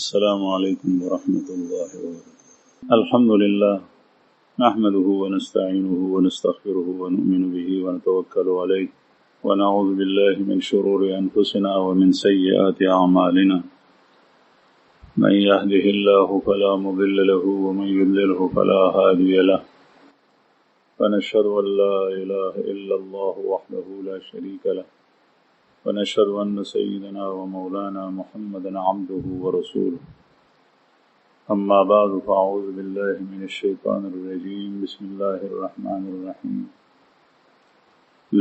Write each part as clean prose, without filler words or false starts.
السلام عليكم ورحمة الله وبركاته. الحمد لله نحمده ونستعينه ونستغفره ونؤمن به ونتوكل عليه ونعوذ بالله من شرور أنفسنا ومن سيئات أعمالنا. من يهده الله فلا مضل له ومن يضلله فلا هادي له. ونشهد أن لا إله إلا الله وحده لا شريك له ونشهد أن سيدنا ومولانا محمدا عبده ورسوله. أما بعد فأعوذ بالله من الشيطان الرجيم. بسم الله الرحمن الرحيم.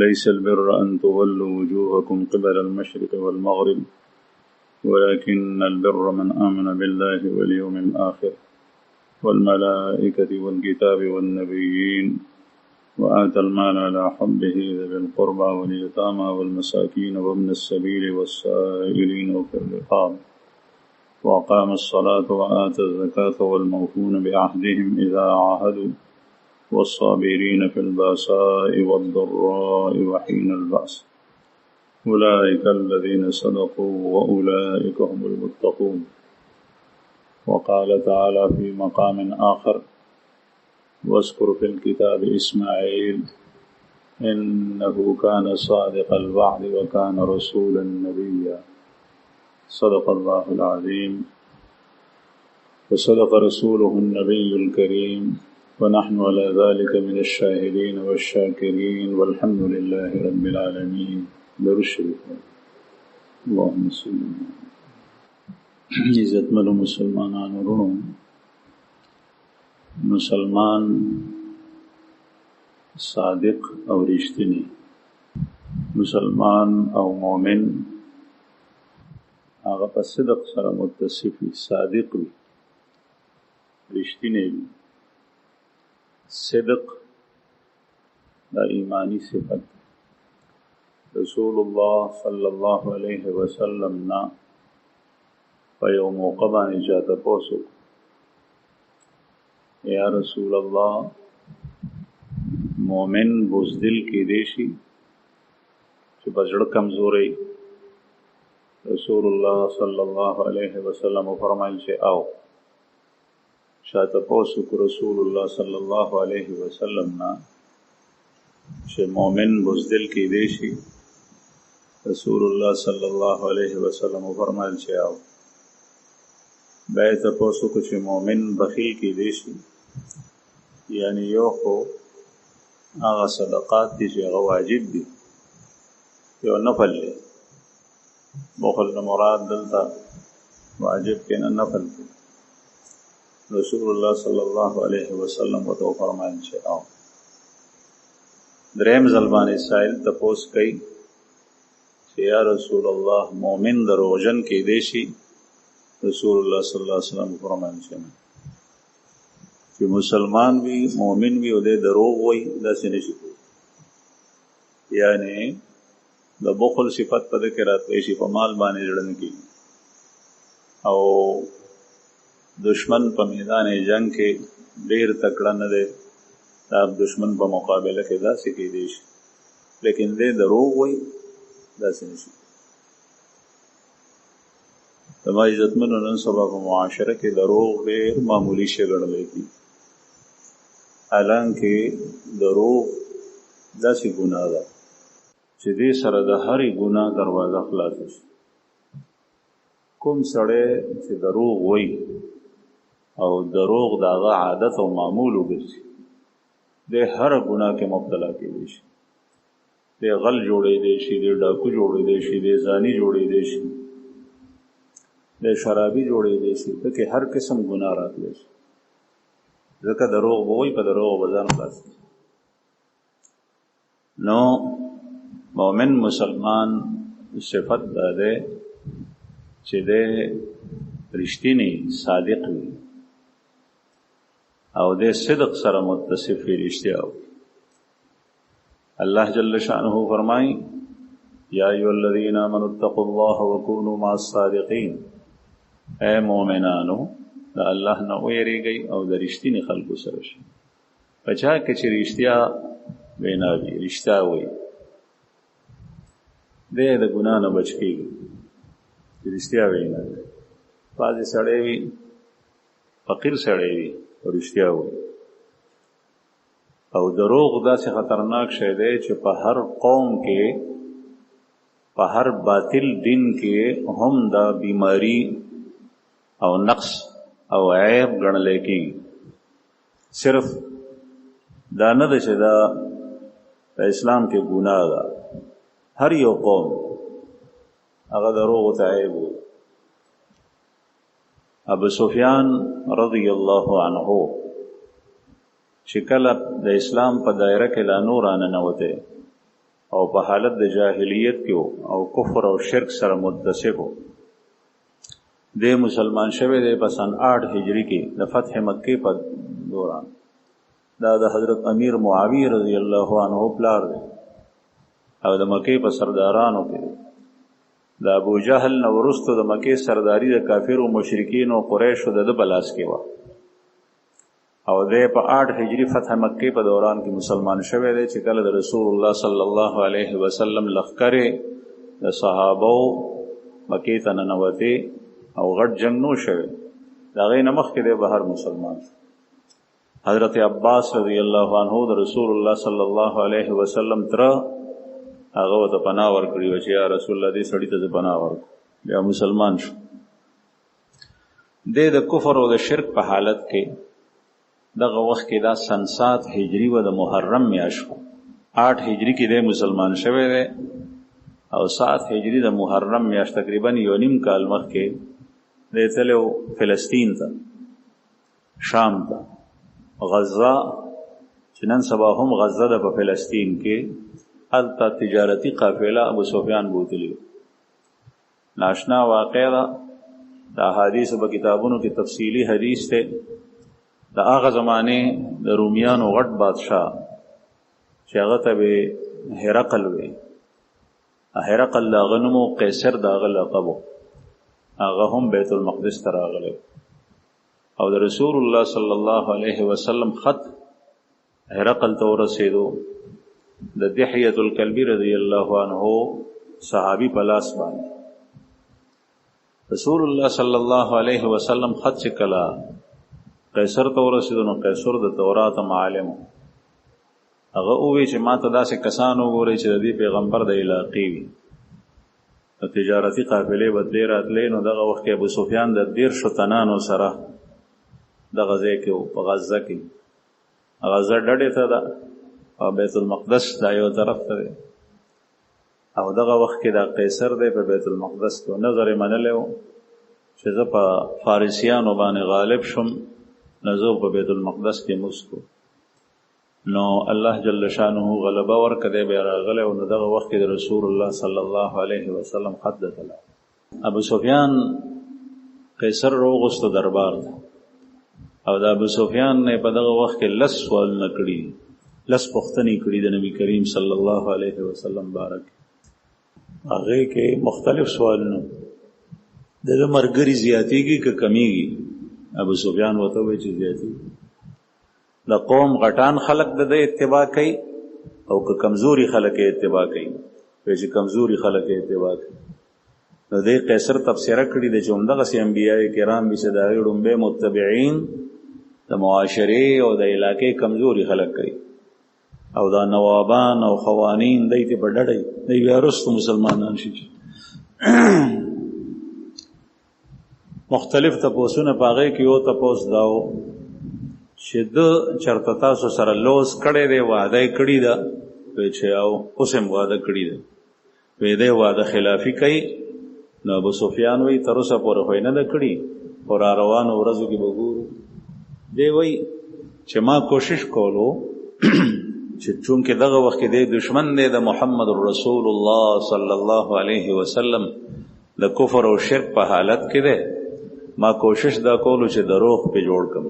ليس البر أن تولوا وجوهكم قبل المشرق والمغرب ولكن البر من آمن بالله واليوم الآخر والملائكة والكتاب والنبيين وآتى المال على حبه ذوي القربى واليتامى والمساكين وابن السبيل والسائلين وفي الرقاب وأقام الصلاة وآتى الزكاة والموفون بعهدهم إذا عاهدوا والصابرين في البأساء والضراء وحين البأس أولئك الذين صدقوا وأولئك هم المتقون. وقال تعالى في مقام آخر واذكر في الكتاب إسماعيل إنه كان صادق الوعد وكان رسولا نبيا. صدق الله العظيم وصدق رسوله النبي الكريم ونحن على ذلك من الشاهدين والشاكرين والحمد لله رب العالمين. درود اللهم صل عزت ملو مسلمانان ورونو. مسلمان صادق او رشتنی، مسلمان او مومن هغه په صدق سره متصف وي، صادق وي، رشتنی وي. صدق دا ایمانی صفت. رسول الله صلی الله علیه وسلم نا په یو موقع باندې چاته پوښتنه، یا رسول الله مومن بزدل کی دیشی چې بزړه کمزوري. رسول الله صلی الله علیه وسلم فرمایل چې او شاته پوسو رسول الله صلی الله علیه وسلم نا چې مومن بزدل کی دیشی. رسول الله صلی الله علیه وسلم فرمایل چې او بیا پوسو چې مومن بخیل کی دیشی، یعنی یو خو هغه صدقات دي چې هغه واجب دي، یو نفل دی. بخل نه مراد دلته واجب کې نه نفل دی. رسول الله صلی الله علیه وسلم وته فرمایل چې او دریم ځل باندې سائل تپوس کوي چې یا رسول الله مؤمن دروغجن کې دی شي. رسول الله صلی الله علیه وسلم فرمایل چې مسلمان وي، مؤمن وي او د دروغ وي، داسې نشي کولی. یعنی د بخل صفت په دې کې راتلی شي، په مال باندې زړه نه کېږي، او دشمن په میدان جنگ کې ډېر تکړه نه دی، دا دشمن په مقابله کې داسې کېدی شي، لیکن د دروغ وي، داسې نشي. زما عزتمنو نن سبا په معاشره کې دروغ ډېر معمولي شی ګڼلی کېږي، حالانکه دروغ داسې ګناه ده چې دې سره د هرې ګناه دروازه خلاصه شي. کوم سړی چې دروغ وایي او دروغ د هغه عادت او معمول وګرځي، د هر ګناه کې مبتلا کېدی شي. د غل جوړېدی شي، د ډاکو جوړېدی شي، د زاني جوړېدی شي، د شرابي جوړېدی شي، پکې هر قسم ګناه راتلی شي. ځکه دروغ به وایي، په دروغ به ځان خلاص کړي. نو مؤمن مسلمان صفت دا دی چې دی رښتینی صادق وي او د صدق سره متصف وي، رښتیا وي. الله جل شأنه فرمایي یا ایها الذین آمنوا اتقوا الله وکونوا مع الصادقین. اے مؤمنانو د الله نه ویریږئ او د رښتیني خلکو سره شئ. په چا کې چې رښتیا وینا وي، رښتیا وایي، دی د ګناه نه بچ کېږي چې رښتیا وینا وي. بعضې سړی وي فقیر سړی وي رښتیا وایي او دروغ داسې خطرناک شی دی چې په هر قوم کې په هر باطل دین کې هم دا بیماری او نقص او عیب ګڼلی کېږي. صرف دا نه ده چې دا په اسلام کې ګناه ده، هر یو قوم هغه دروغو ته عیب وي. ابو سفیان رضی الله عنه چې کله د اسلام په دایره کې لا نور راننوته او په حالت د جاهلیت کې او کفر او شرک سره متصف و، د مسلمان شوی دی په سن 8 هجری کې د فتح مکې په دوران. دا د حضرت امیر معاویه رضی الله عنه پلار دی او د مکې په سردارانو کې د ابو جهل نه وروسته د مکې سرداری د کافرو مشرکین او قریشو د بلاس کې و او د په 8 هجری فتح مکې په دوران کې مسلمان شوی دی چې کله د رسول الله صلی الله علیه وسلم لښکرې د صحابو مکې ته ننوتې او غټ جنگ نو شوی، د هغې نه مخکې دی بهر مسلمان شو. حضرت عباس رضی الله عنه د رسول الله صلی الله علیه وسلم تره هغه ورته پناه ورکړي وه چې یا رسول الله دې سړي ته زه پناه ورکړو، بیا مسلمان شو. دی د کفر او د شرک په حالت کې دغه وخت کې دا سن 7 هجری و د محرم میاشت و، 8 هجری کې دی مسلمان شوی دی او 7 هجری د محرم میاشت تقریبا 1.5 کال مخکې دی تللی فلسطین ته، شام ته، غزه چې نن سبا هم غزه ده په فلسطین کې. هلته تجارتي قافله ابو سفیان بوتلی. ناشنا واقع ده، د احادیثو په کتابونو کې تفصیلی حدیث ته د هغه زمانې د رومیانو غټ بادشاه چې هغه ته به هرقل وي، هرقل د هغه نوم و، قیصر د هغه لقب و، هغه هم بیت المقدس ته راغلی او د رسول الله صلی الله علیه وسلم خط هرقل ته ورسېدو د دحیة الکلبی رضی الله عنه صحابي په لاس باندې. رسول الله صلی الله علیه وسلم خط چې کله قیصر ته ورسېدو نو قیصر د تورات معلم هغه ووی چې ما ته داسې کسان وګورئ چې د دې پیغمبر د علاقې وي، د تجارتي قافلې بدلې راتلې. نو دغه وخت کې ابو سفیان د 13 تنانو سره دغه ځای کې په غزه کې، غزه ډډې ته ده او بیت المقدس دا یو طرف ته دی او دغه وخت کې دا قیصر دی په بیت المقدس کې نظر یې منلی و چې زه په فارسیانو باندې غالب شم، نو زه په بیت المقدس کې مسکو. نو الله جل شانه غلبه ورکړی، بیا راغلی او نو دغه وخت کې د رسول الله صلی الله علیه وسلم خط دتلی. ابو سفیان قیصر راوغوسته دربار ته او د ابو سفیان نه په دغه وخت کې 10 سوالونه کړي، 10 پوښتنې کړي د نبی کریم صلی الله علیه وسلم بارک. هغې کې مختلف سوالونه د مرګري زیاتېږي که کمیږي. ابو سفیان ورته وایي چې زیاتېږي. د قوم غټان خلق د ده اتباع کوي او که کمزوري خلق یې اتباع کوي، وایي چې کمزوري خلق یې اتباع کوي. نو دې قیصر تبصره کړي ده چې همدغسې انبیاء کرام وي چې د هغې ړومبی متبعین د معاشرې او د علاقې کمزوري خلق کوي او دا نوابان او خوانین دی ته په ډډه دی بیا وروسته مسلمانان شي. مختلف تپوسونه په هغې کې یو تپوس دا و چې ده چېرته تاسو سره لوز کړی دی، وعده یې کړې ده، وایي چې او اوس هم واده کړي ده، وایي دی واده خلافي کوي. نو ابو سفیان وایي تر اوسه پورې خو یې نه ده کړي، خو را روانو ورځو کې به ګورو. دی وایي چې ما کوشش کولو چې چونکې دغه وخت کې دی دشمن دی د محمد رسول الله صلی الله علیه وسلم د کفر او شرک په حالت کې دی، ما کوشش دا کولو چې دروغ پې جوړ کړم،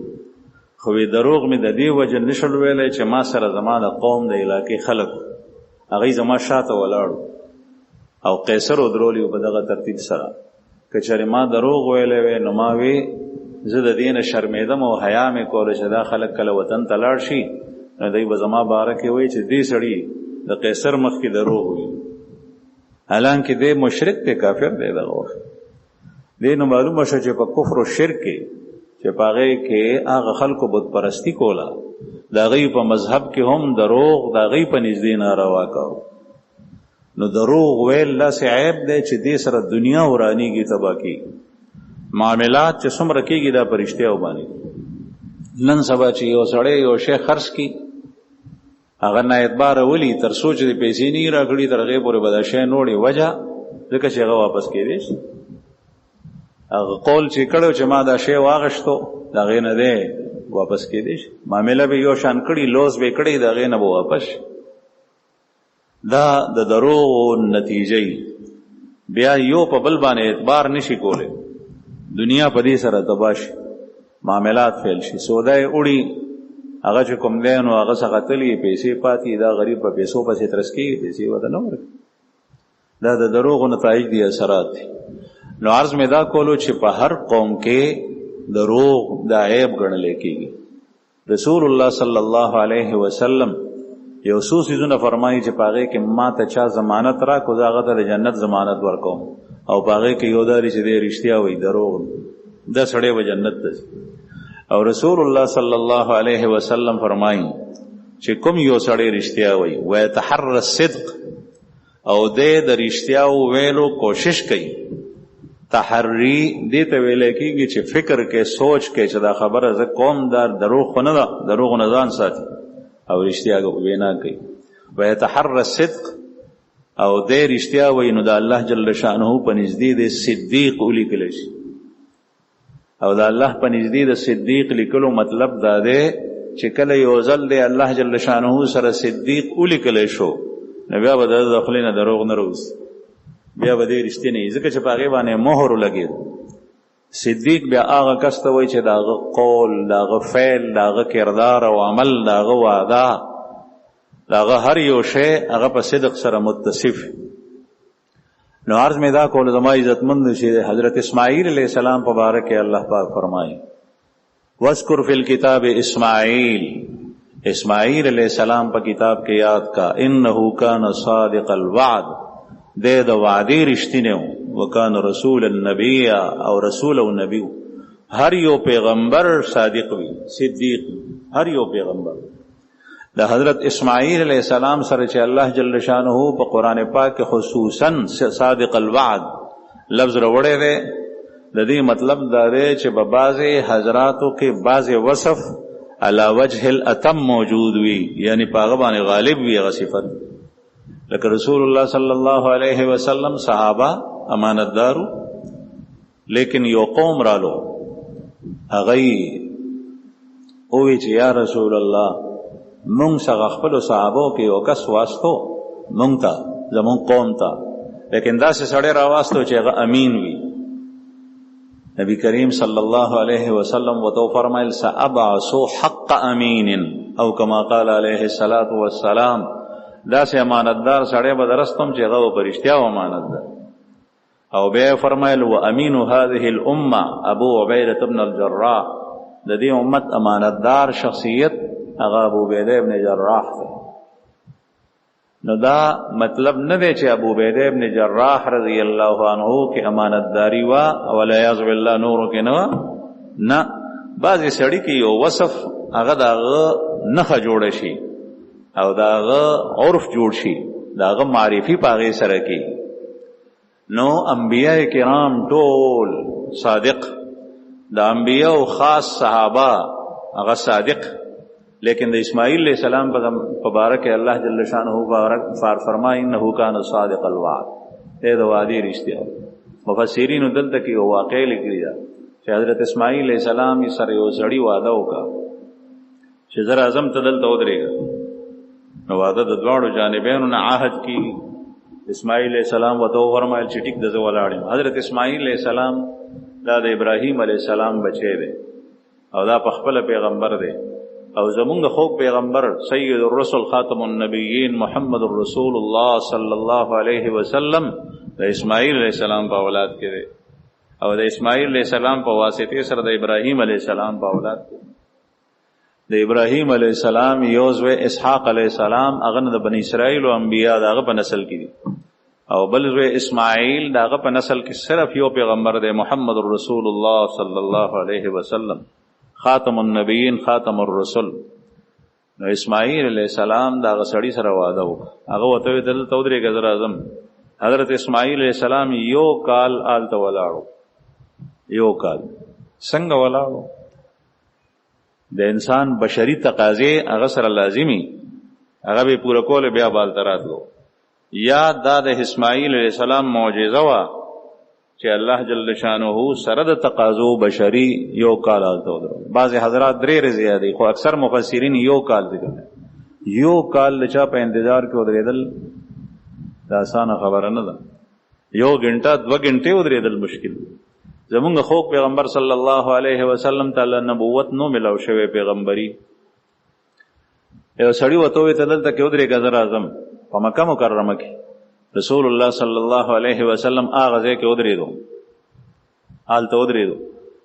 خو دروغ مې د دې وجه نشل ویلی چې ما سره زما د قوم د علاقې خلک هغوی زما شاته ولاړو او قیصر ودرولی په دغه ترتیب سره. که چېرې ما دروغ ویلی وی نو ما وی زه د دې نه شرمېدم او حیا مې کوله چې دا خلک کله وطن ته لاړ شي نو دوی به زما باره کې وایي چې دې سړي د قیصر مخکې دروغ وي، حالانکې دی مشرک دی، کافر دی. دغه وخت دې نو معلومه شو چې په کفر او شرک کې چې په هغې کې هغه خلکو بت پرستی کوله، د هغوی په مذهب کې هم دروغ د هغوی په نږدې ناروا کوو. نو دروغ ویل داسې عیب دی چې دې سره دنیا ورانېږي، تباه کېږي. معاملات چې څومره کېږي دا په رښتیاو باندې. نن سبا چې یو سړی یو شی خرڅ کړي، هغه نه اعتباره ولي تر څو چې د پیسې نه راکړي تر هغې پورې به دا شی نوړي، وجه ځکه چې هغه واپس کېدی شي. هغه قول چې کړی چې ما دا شی واغشتو د هغې نه دی واپس کېدی شي. معامله به یو شان کړي، لوز به کړي، د هغې نه به واپس شي. دا د دروغو نتیجه بیا یو په بل باندې اعتبار نشي کولی، دنیا په دې سره تباه شي، معاملات فیل شي. سودا یې وړي، هغه چې کوم دی نو هغه څخه تلي، پیسې پاتې، دا غریب په پیسو پسې ترس کېږي، پیسې ورته نه ورکوي. دا د دروغو نتایج دي، اثرات دي. نو عرض مې دا کولو چې په هر قوم کې دروغ دا عیب ګڼلی کېږي. رسول الله صلی الله علیه وسلم یو څو څیزونه فرمایي چې په هغې کې ما ته چا ضمانت راکړو زه هغه ته د جنت ضمانت ورکوم، او په هغې کې یو دا دی چې دی رښتیا وایي، دروغ دا سړی به جنت ته ځي. او رسول الله صلی الله علیه وسلم فرمایي چې کوم یو سړی رښتیا وایي ویتحر الصدق، او دی د رښتیا ویلو کوشش کوي. تحری دې ته ویلی کېږي چې فکر کې، سوچ کې چې دا خبره زه کوم دا دروغ خو نه ده، دروغ نه ځان ساتي او رښتیا وینا کوي. ویتحر الصدق، او دی رښتیا وایي، نو د الله جل شانه په نږدې د صدیق ولیکلی شي. او د الله په نږدې د صدیق لیکلو مطلب دا دی چې کله یو ځل دی الله جل شانه سره صدیق ولیکلی شو، نو بیا به د خولې نه دروغ نه راوځي، بیا به دی رښتینی وي، ځکه چې په هغې باندې مهر ولګېد. صدیق بیا هغه کس ته وایي چې د هغه قول، د هغه فعل، د هغه کردار او عمل، د هغه وعده، د هغه هر یو شی هغه په صدق سره متصف. نو عرض مې دا کول زما عزتمند چې حضرت اسماعیل علیہ السلام په باره کې الله پاک فرمایي واذکر فی الکتاب اسماعیل، اسماعیل علیہ السلام په کتاب کې یاد کا، انه کان صادق الوعد، دے د وعدې رښتینی و، وکان رسول النبی، او رسول او نبی. هر یو پیغمبر صادق وي، صدیق وي، هر یو پیغمبر. د حضرت اسماعیل علیہ السلام سره چې الله جل شانه په قرآن پاک کې خصوصا صادق الوعد لفظ راوړی دی، د دې مطلب دا دی چې په بعضې حضراتو کې بعضې وصف علی وجه الاتم موجود وي، یعنی په هغه باندې غالب وي هغه صفت. لکه رسول الله صلی الله علیه وسلم صحابه امانتدارو، لیکن یو قوم رالو، هغوی ووی چې یا رسول الله مونږ څخه خپلو صحابو کې یو کس واستو مونږ ته، زمونږ قوم ته، لیکن داسې سړی راواستو چې هغه امین وي. نبی کریم صلی الله علیه وسلم ورته فرمایل سأبعث حق امین، او کما قال علیه الصلاة والسلام، داسې امانتدار سړی به درستم چې هغه په رښتیا امانتدار. او بیا فرمایل وامین هذه الامه ابو عبیده بن الجراح، د دې امت امانتدار شخصیت هغه ابو عبیده ابن جراح دی. نو دا مطلب نه دی چې ابو عبیده ابن جراح رضی الله عنه کې امانتداری وا او والعیاذ بالله نورو کې نه، نه، بعضې سړي کې یو وصف هغه د هغه نښه جوړه شي او د هغه عرف جوړ شي، د هغه معرفي په هغې سره کې. نو انبیاء کرام ټول صادق، د انبیاء خاص صحابه هغه صادق، لیکن د اسماعیل علیہ السلام په باره کې الله جل شانه فرمایي انه کان صادق الوعد، دی د وعدې رښتیا. مفسرینو دلته کې یو واقعه لیکلې ده چې حضرت اسماعیل علیہ السلام سره یو سړي وعده وکړه چې زه راځم ته دلته ودرېږه. نو وعده د دواړو جانبینو نه عهد کېږي. اسماعیل علیہ السلام ورته وفرمایل چې ټیک ده زه ولاړ یم. حضرت اسماعیل علیہ السلام دا د ابراهیم علیہ السلام بچی دی او دا په خپله پیغمبر دی، او زمونږ د خوږ پیغمبر سید الرسل خاتم النبیین محمد رسول الله صلی الله علیه وسلم د اسماعیل علیہ السلام په اولاد کې دی، او د اسماعیل علیہ السلام په واسطې سره د ابراهیم علیہ السلام په اولاد کې. د ابراهیم علیہ السلام یو زوی اسحاق علیہ السلام هغه د بنی اسرائیل او انبیا د هغه په نسل کې دي، او بل زوی اسماعیل داغه په نسل کې صرف یو پیغمبر دی محمد رسول الله صلی الله علیه وسلم خاتم النبیین خاتم الرسل. نو اسماعیل علیہ السلام داغه سړی سره واده وکړ هغه وته دل تودري غزر اعظم حضرت اسماعیل علیہ السلام یو کال آلته ولاړو یو کال څنګه ولاړو د انسان بشری تقاضے هغه سره لازمی هغه به پوره کول بیا بال تراتلو یا دا د اسماعیل علیہ السلام معجزه وا چې الله جل شانه سره د تقاضو بشری یو کال آلته ودرو. بعض حضرات درې زیادې خو اکثر مفسرین یو کال ذکر یو کال لچا په انتظار کې ودرېدل دا آسانه خبره نه ده. 1 غنټه 2 غنټه ودرېدل مشکل. زمونږ خو پیغمبر صلی الله علیه وسلم تعالی نبوت نو ملاو شوی پیغمبري یو سړی وته وی ته دلته کې ودرې غزر اعظم په مکه مکرمه کې رسول الله صلی الله علیه وسلم هغه ځای کې ودرېدو آلته ودرېدو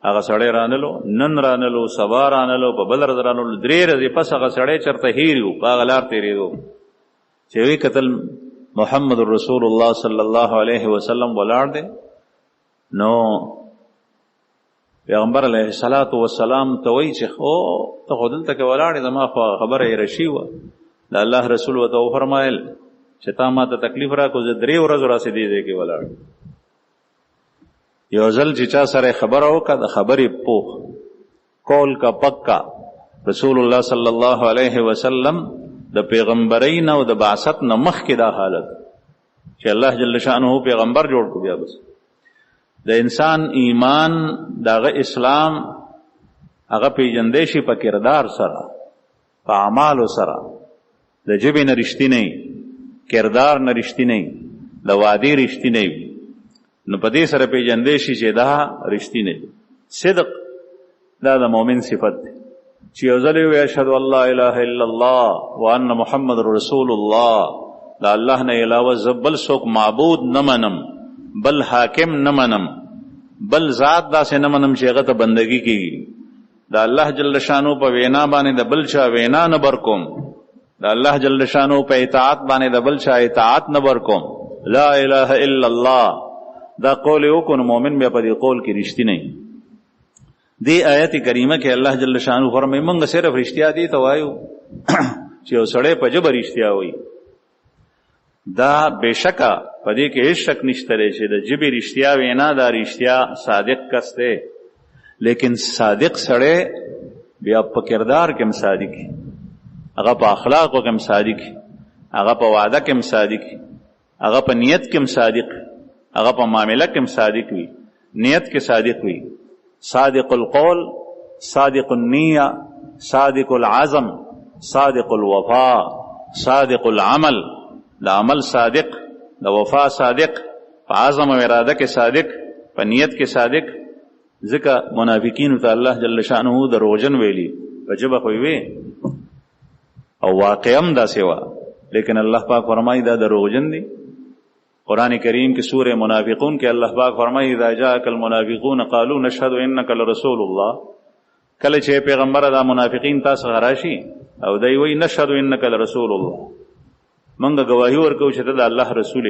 هغه سړی رانلو نن رانلو سبا رانلو په بل ورځ رانلو 3 ورځې پس هغه سړی چرته هیریو هغه لار تیرېدو چې وی قتل محمد رسول الله صلی الله علیه وسلم ولاړ دی. نو پیغمبر علیه الصلاۃ والسلام ته وی چې او ته خودلته کې ولاړې زما خبره یې رشي و د الله رسول وته فرمایل چې تا ما ته تکلیف راکو زه 3 ورځې راسې دی کې ولاړ. یو ځل چې چا سره خبره وکړه د خبرې پوخ کول کا پکا رسول الله صلی الله علیه وسلم د پیغمبرین او د بعثت نه مخکې دا حالت چې الله جل شانه پیغمبر جوړ کړ بیا بس د انسان ایمان دغه اسلام هغه پیجندې شي په کردار سره په اعمال سره د جبې نه رښتینی کردار نه رښتینی د وادي رښتینی نو په دې سره پیجندې شي چې دا رښتینی صدق دا د مؤمن صفت دی چې یو ځل وي اشهد ان لا اله الا الله وان محمد رسول الله دا الله نه علاوه زبل څوک معبود نه منم بل حاکم نه منم بل ذات داسې نه منم چې هغه ته بندگی کیږي دا الله جل شانو په وینا باندې د بل چا وینا نه برکوم دا الله جل شانو په اطاعت باندې د بل چا اطاعت نه برکوم لا اله الا الله دا قول یو کو مؤمن بیا په دې قول کې رښتینی دی. آیت کریمه کې الله جل شانو فرمایي موږ صرف رښتیا دي ته وایو چې یو سړی په جبر رښتیا وایي دا بشکا پدې کې هیڅ شک نشته چې د جبر رښتیا وینا دا رښتیا صادق کس دی لیکن صادق سړی بیا په کردار کې هم صادق هغه په اخلاق کې هم صادق هغه په وعده کې هم صادق هغه په نیت کې هم صادق هغه په معاملې کې هم صادق وي نیت کې صادق وي صادق القول صادق النیه صادق العزم صادق الوفاء صادق العمل د عمل صادق د وفا صادق په عزم او اراده کې صادق په نیت کې صادق ځکه منافقین ته الله جل شانه دروغجن ویلي وجبه خو وي او واقعم دا سیوا لیکن الله پاک فرمایي دا دروغجن دي. قرآن کریم کی سورہ منافقون کے اللہ پاک فرمائی اذا جاءك المنافقون قالوا نشهد انك لرسول الله کله چې پیغمبر دا منافقین تاسو غراشي او دوی وی نشهد انك لرسول الله منګه گواہی ورکو چې ته د الله رسول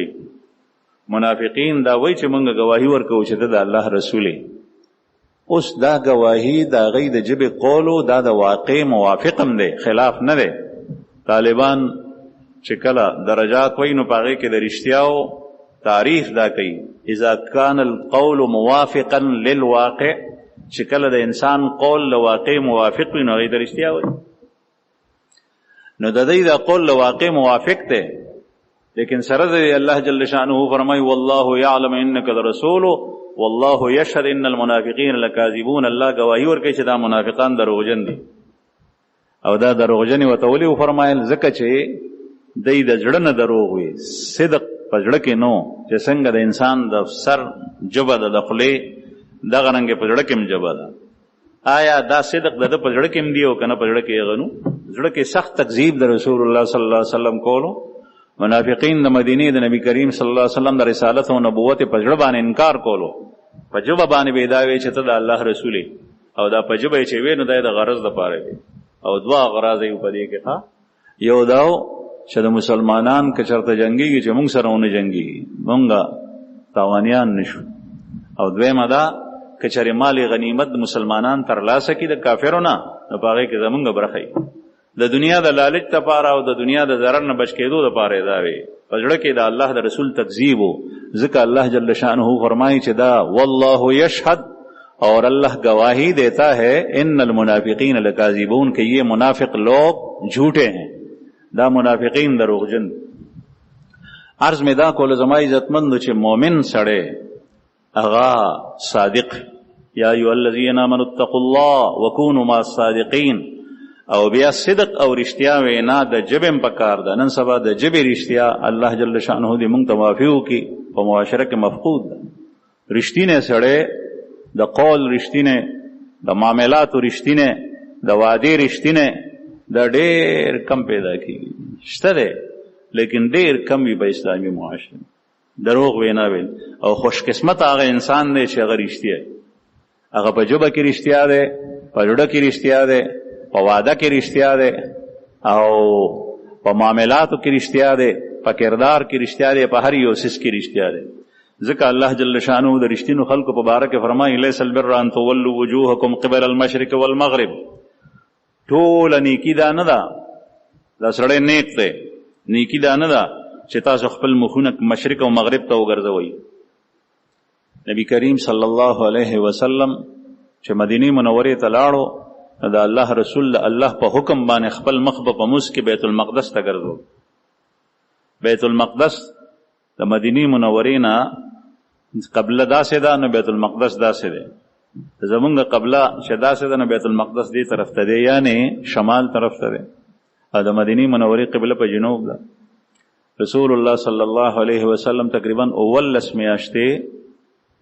منافقین دا وی چې منګه گواہی ورکو چې ته د الله رسول اوس دا گواہی دا غي د جبه قولو دا د واقع موافقم دی خلاف نه دی. طالبان چې کله درجات وینو پاغه کې د رښتیاو تعریف دا کوي اذا كان القول موافقا للواقع چې کله د انسان قول له واقع موافق وي نو غي د رښتیا وي نو د دې د قول له واقع موافق دی لیکن سره د الله جل شانه فرمای والله يعلم انك لرسول والله يشهد ان المنافقين لكاذبون الله گواہی ورکړي چې دا منافقان دروغجن دي او دا دروغجن وتولي فرمایل زکه چې دای د زړه نه دروغ وي صدق په زړه کې نو چې څنګه د انسان د سر جبه د خولې دغه رنګ په زړه کې هم جبه ده آیا دا صدق د په زړه کې هم دی او کنه په زړه کې غنو زړه کې سخت تکذیب د رسول الله صلی الله علیه وسلم کولو منافقین د مدینه د نبی کریم صلی الله علیه وسلم د رسالت او نبوت په زړه باندې انکار کولو په جبه باندې بيداوي چې ته د الله رسول او دا په جبه چې وینو د غرض د پاره او دوا غرض یې په دې کې ها یو داو چې د مسلمانان که چرته جنګیږي چې موږ سره ونه جنګیږي موږ تاوانیان نشو. او دویمه دا که چېرې مال غنیمت مسلمانان ترلاسه کړي د کافرو نه نو په هغې کې زمونږ برخه وي. د دنیا د لالچ دپاره او د دنیا د ضرر نه بچ کېدو دپاره یې دا وي. په زړه کې د الله د رسول تکذیب و، ځکه الله جل شانه فرمایي چې دا والله یشهد اور اللہ گواہی دیتا ہے ان المنافقین لکاذبون کہ یہ منافق لوگ جھوٹے ہیں. دا منافقین دروغجن. عرض میں دا کول زما عزتمند چې مؤمن سړی اغا صادق یا ایها الذین آمنوا اتقوا الله وکونوا مع الصادقین او بیا صدق او رښتیا وینا د جبم پکار ده. نن سبا د جبې رښتیا الله جل شانه دې موږ ته معافي وکړي په معاشره کې مفقود ده. رښتینی سړی د قول رښتینی، د معاملاتو رښتینی، د وعدې رښتینی د ډېر کم پیدا کېږي. شته دی لیکن ډېر کم وي په اسلامي معاشره. دروغ وینا ویل او خوش قسمت هغه انسان دی چې هغه رښتیا هغه په ژبه کې رښتیا دی، په زړه کې رښتیا دی، په وعده کې رښتیا دی او په معاملاتو کې رښتیا دی، په کردار کې رښتیا دی، په هر یو څیز کې رښتیا دی. ځکه الله جل شانه د رښتینو خلکو په باره کې فرمایي لیس البر ان تولوا وجوهکم قبل المشرق والمغرب. ټوله نیکي دا نه ده، دا سړی نیک دی، نیکي دا نه ده چې تاسو خپل مخونه مشرق او مغرب ته وګرځوئ. نبی کریم صلی الله علیه وسلم چې مدینه منورې ته لاړو د الله رسول الله په حکم باندې خپل مخ په موس کې بیت المقدس ته ګرځو. بیت المقدس د مدینه منورې نه قبله داسې ده نو بیت المقدس داسې ده. زمونږ قبله چې داسې ده نو بیت المقدس دې طرف ته دی، یعنی شمال طرف ته دی. او د مدینه منورې قبله په جنوب ده. رسول الله صلی الله علیه وسلم تقریبا 19 میاشتې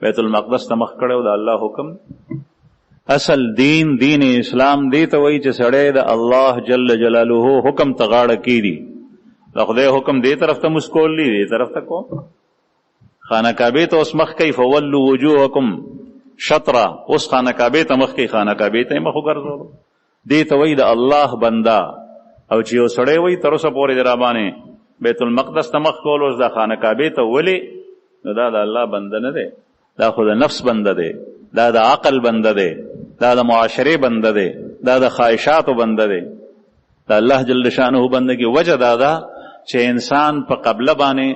بیت المقدس ته مخ کړو د الله حکم. اصل دین دین اسلام دی ته وایي چې سړی د الله جل جلاله حکم ته غاړه کیږي. د خدای حکم دې طرف ته مسکول دی، دې طرف ته کو خانه کعبه ته اوس مخ کوي فولوا وجوهکم شطرا. اوس خانه کعبه ته مخ کوي، خانه کعبه ته مخ وګرځولو. دې ته وایي د الله بنده. او چې یو سړی وایي تر اوسه پورې د را باندې بیت المقدس ته مخ کول اوس د خانه کعبه ته ولي، نو دا د الله بنده نه دی، دا خو د نفس بنده دی، دا د عقل بنده دی، دا د معاشره بنده دی، دا د خواهشاتو بنده دی. دا الله جل شانه بندگی وجه دا ده چې انسان په قبله باندې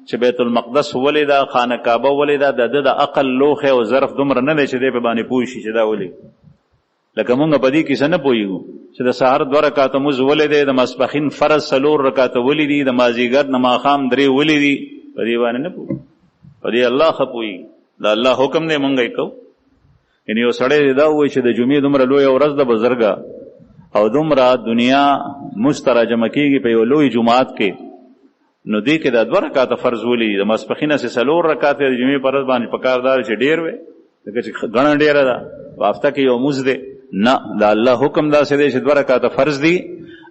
چې بیت المقدس ولې دا خانه کعبه ولې دا د عقل لوخه او ظرف دومره نه دی چې دی په باندې پوه شي چې دا ولې. لکه مونږ په دې کې څه نه پوهېږو چې د سهار 2 رکعاته مونځ ولې دی، د ماسپښین فرض 4 رکعاته ولې دي، د مازدیګر نه ماښام 3 ولې دي، په دې باندې نه پوهېږو. په دې الله ښه پوهېږي، د الله حکم دی مونږ یې کوو. یعنې یو سړی دا وایي چې د جمعې دومره لویه ورځ ده بزرګه او دومره دنیا مونځ ته راجمع کېږي په یو لوی جومات کې، نو دې کې دا 2 رکعاته فرض ولې دي، د ماسپښین نه 4 رکعاته د جمعې په ورځ باندې پکار دا چې ډېر وي، ځکه چې ګڼه ډېره ده، په هفته کې یو مونځ دی. نه، دا الله حکم داسې دی چې 2 رکعاته فرض دي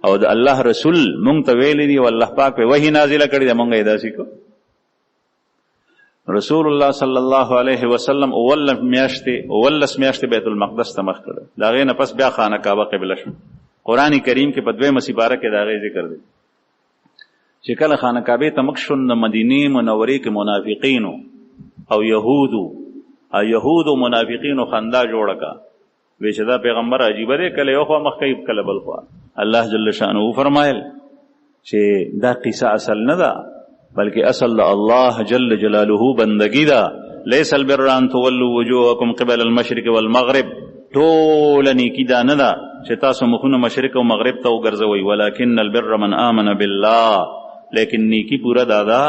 او د الله رسول مونږ ته ویلي دي او الله پاک په وحی نازله کړې ده، مونږ یې داسې کوو. رسول الله صلی الله علیه وسلم 19 میاشتې بیت المقدس ته مخ کړ. د هغې نه پس بیا خانه کعبه قبله شو. قرآن کریم کې په 2 سپاره کې د هغې ذکر دی چې کله خانه کعبې ته مخ شو، د مدینې منورې کې منافقینو او یهودو منافقینو خندا جوړه کا، وی چې دا پیغمبر عجیبه دی، کله یو خوا مخ کوي کله بل خوا. الله جل شانه فرمایل چې دا قصه اصل نه ده بلکې اصل الله جل جلاله بندگی ده. لیس البر ان تولوا وجوهکم قبل المشرق والمغرب. ټوله نیکي دا نه ده چې تاسو مخونه مشرق او مغرب ته وګرځوئ، ولکن البر من آمن بالله. لیکن نیکی پورا دا ده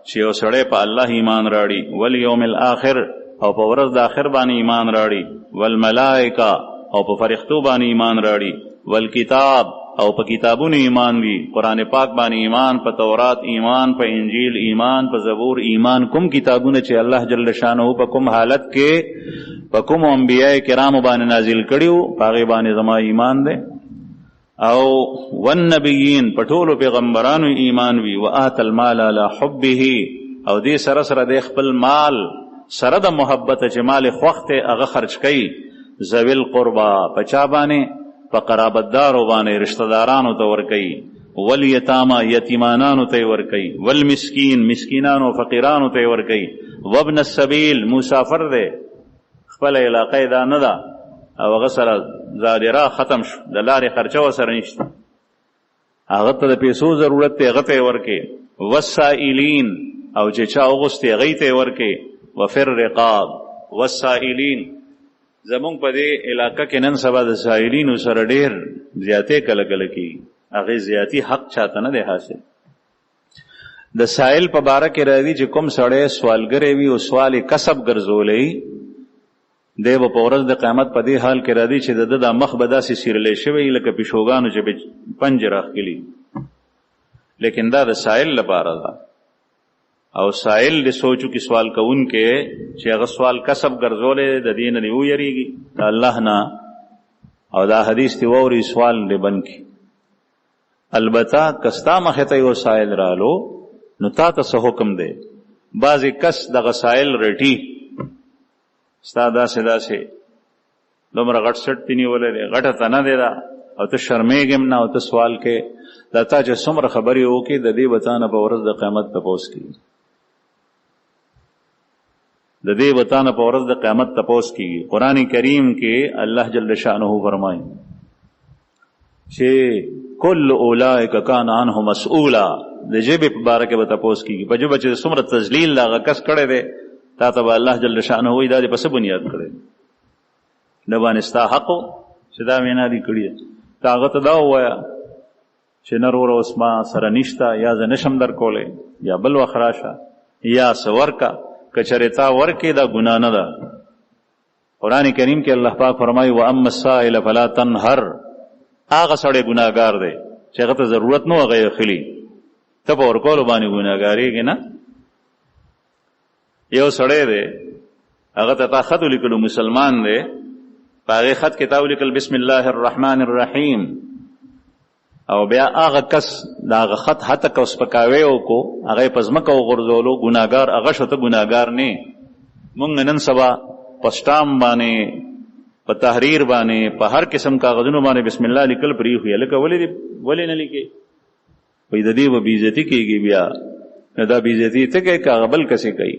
چې یو سړی په الله ایمان راړي، والیوم الاخر او په ورځ د آخر باندې ایمان راړي، والملائکه او په فرښتو باندې ایمان راړي، والکتاب او په کتابونو ایمان وي، قرآن پاک باندې ایمان، په تورات ایمان، په انجیل ایمان، په زبور ایمان. کوم کتابونه چې الله جل شانه په کوم حالت کې په کوم انبیاء کرامو باندې نازل کړیو په هغې باندې زما ایمان دی. او والنبیین په ټولو پیغمبرانو ایمان وي. وآت المال علی حبه او دې سره سره د خپل مال سره د محبت چې مال خوخته هغه خرج کوي. ذوی القربا په چا باندې؟ په قرابتدارو باندې، رشتہ دارانو ته ورکوي. والیتاما یتیمانانو ته ورکي، والمسکین مسکینانو فقیرانو ته ورکي، وابن السبیل مسافر دی خپل علاقه دا نه ده او هغه سره زادرا ختم شو، د لارې خرچه ورسره نشته، هغه ته د پیسو ضرورت دی، هغه ته ورکي، والسائلین او چې چا وغوښتي هغې ته ورکي، وفي الرقاب والسائلین. زمونږ په دې علاقه کې نن سبا د سائلینو سره ډېر زیاتې کله کله کېږي، هغې زیاتي حق چاته نه دی حاصل. د سائل په باره کې راځي چې کوم سړی سوالګری وي او سوال یې کسب ګرځولی دی به په ورځ د قیامت په دې حال کې راځي چې د ده دا مخ به داسې سیرلی شوی لکه پیشوګانو چې پنجې راښکلي، لیکن دا د سائل لپاره ده. او سائل د سوچو کې سوال کوونکې چې هغه سوال کسب ګرځولی د دې نه دې ویریږي د الله نه او دا حدیث دې واوري سوال دې بند کړي. البته که ستا مخې ته یو سائل رالو نو تا ته څه حکم دی؟ بعضې کس دغه سائل رټي، ستا داسې داسې دومره غټ سټ دې نیولی دی، غټه تنه دی ده او ته شرمېږې هم نه او ته سوال کې دا تا چې څومره خبرې وکړي د دې به تا نه په ورځ د قیامت تپوس کېږي، د دې به تا نه په ورځ د قیامت تپوس کېږي. قرآن کریم کې الله جل شأنه فرمایي چې کل اولئک کان عنه مسئولا، د ژبې په باره کې به تپوس کېږي، په ژبه چې څومره تذلیل د هغه کس کړی دی تا ته به الله جل شأنه وایي دا دې په څه بنیاد کړی دی، د باندې ستا حق چې دا وینا دې کړې ده، ته هغه ته دا ووایه چې نه وروره اوس ما سره نشته، یا زه نشم در کولی، یا بل وخت راشه، یا څه ورکه، که چېرې تا ورکې دا ګناه نه ده. قرآن کریم کې الله پاک فرمایي واما السائل فلا تنهر، هغه سړی ګناهګار دی چې هغه ته ضرورت نه هغه یې خلي، ته په ورکولو باندې ګناهګارېږې نه. یو سړی دی هغه ته تا خط ولیکلو، مسلمان دی، په هغې خط کې تا ولیکل بسم الله الرحمن الرحیم، او بیا هغه کس د هغه خط هتک او سپکاوی وکړو، هغه یې په ځمکه وغورځولو، ګناهګار هغه شو، ته ګناهګار نه. مونږ نن سبا په سټام باندې په تحریر باندې په هر قسم کاغذونو باندې بسم الله لیکل پرېښوي، لکه ولې نه لیکې؟ وایي د دې به بېعزتي کېږي، بیا دا بېعزتي ته کوي که هغه بل کسې کوي؟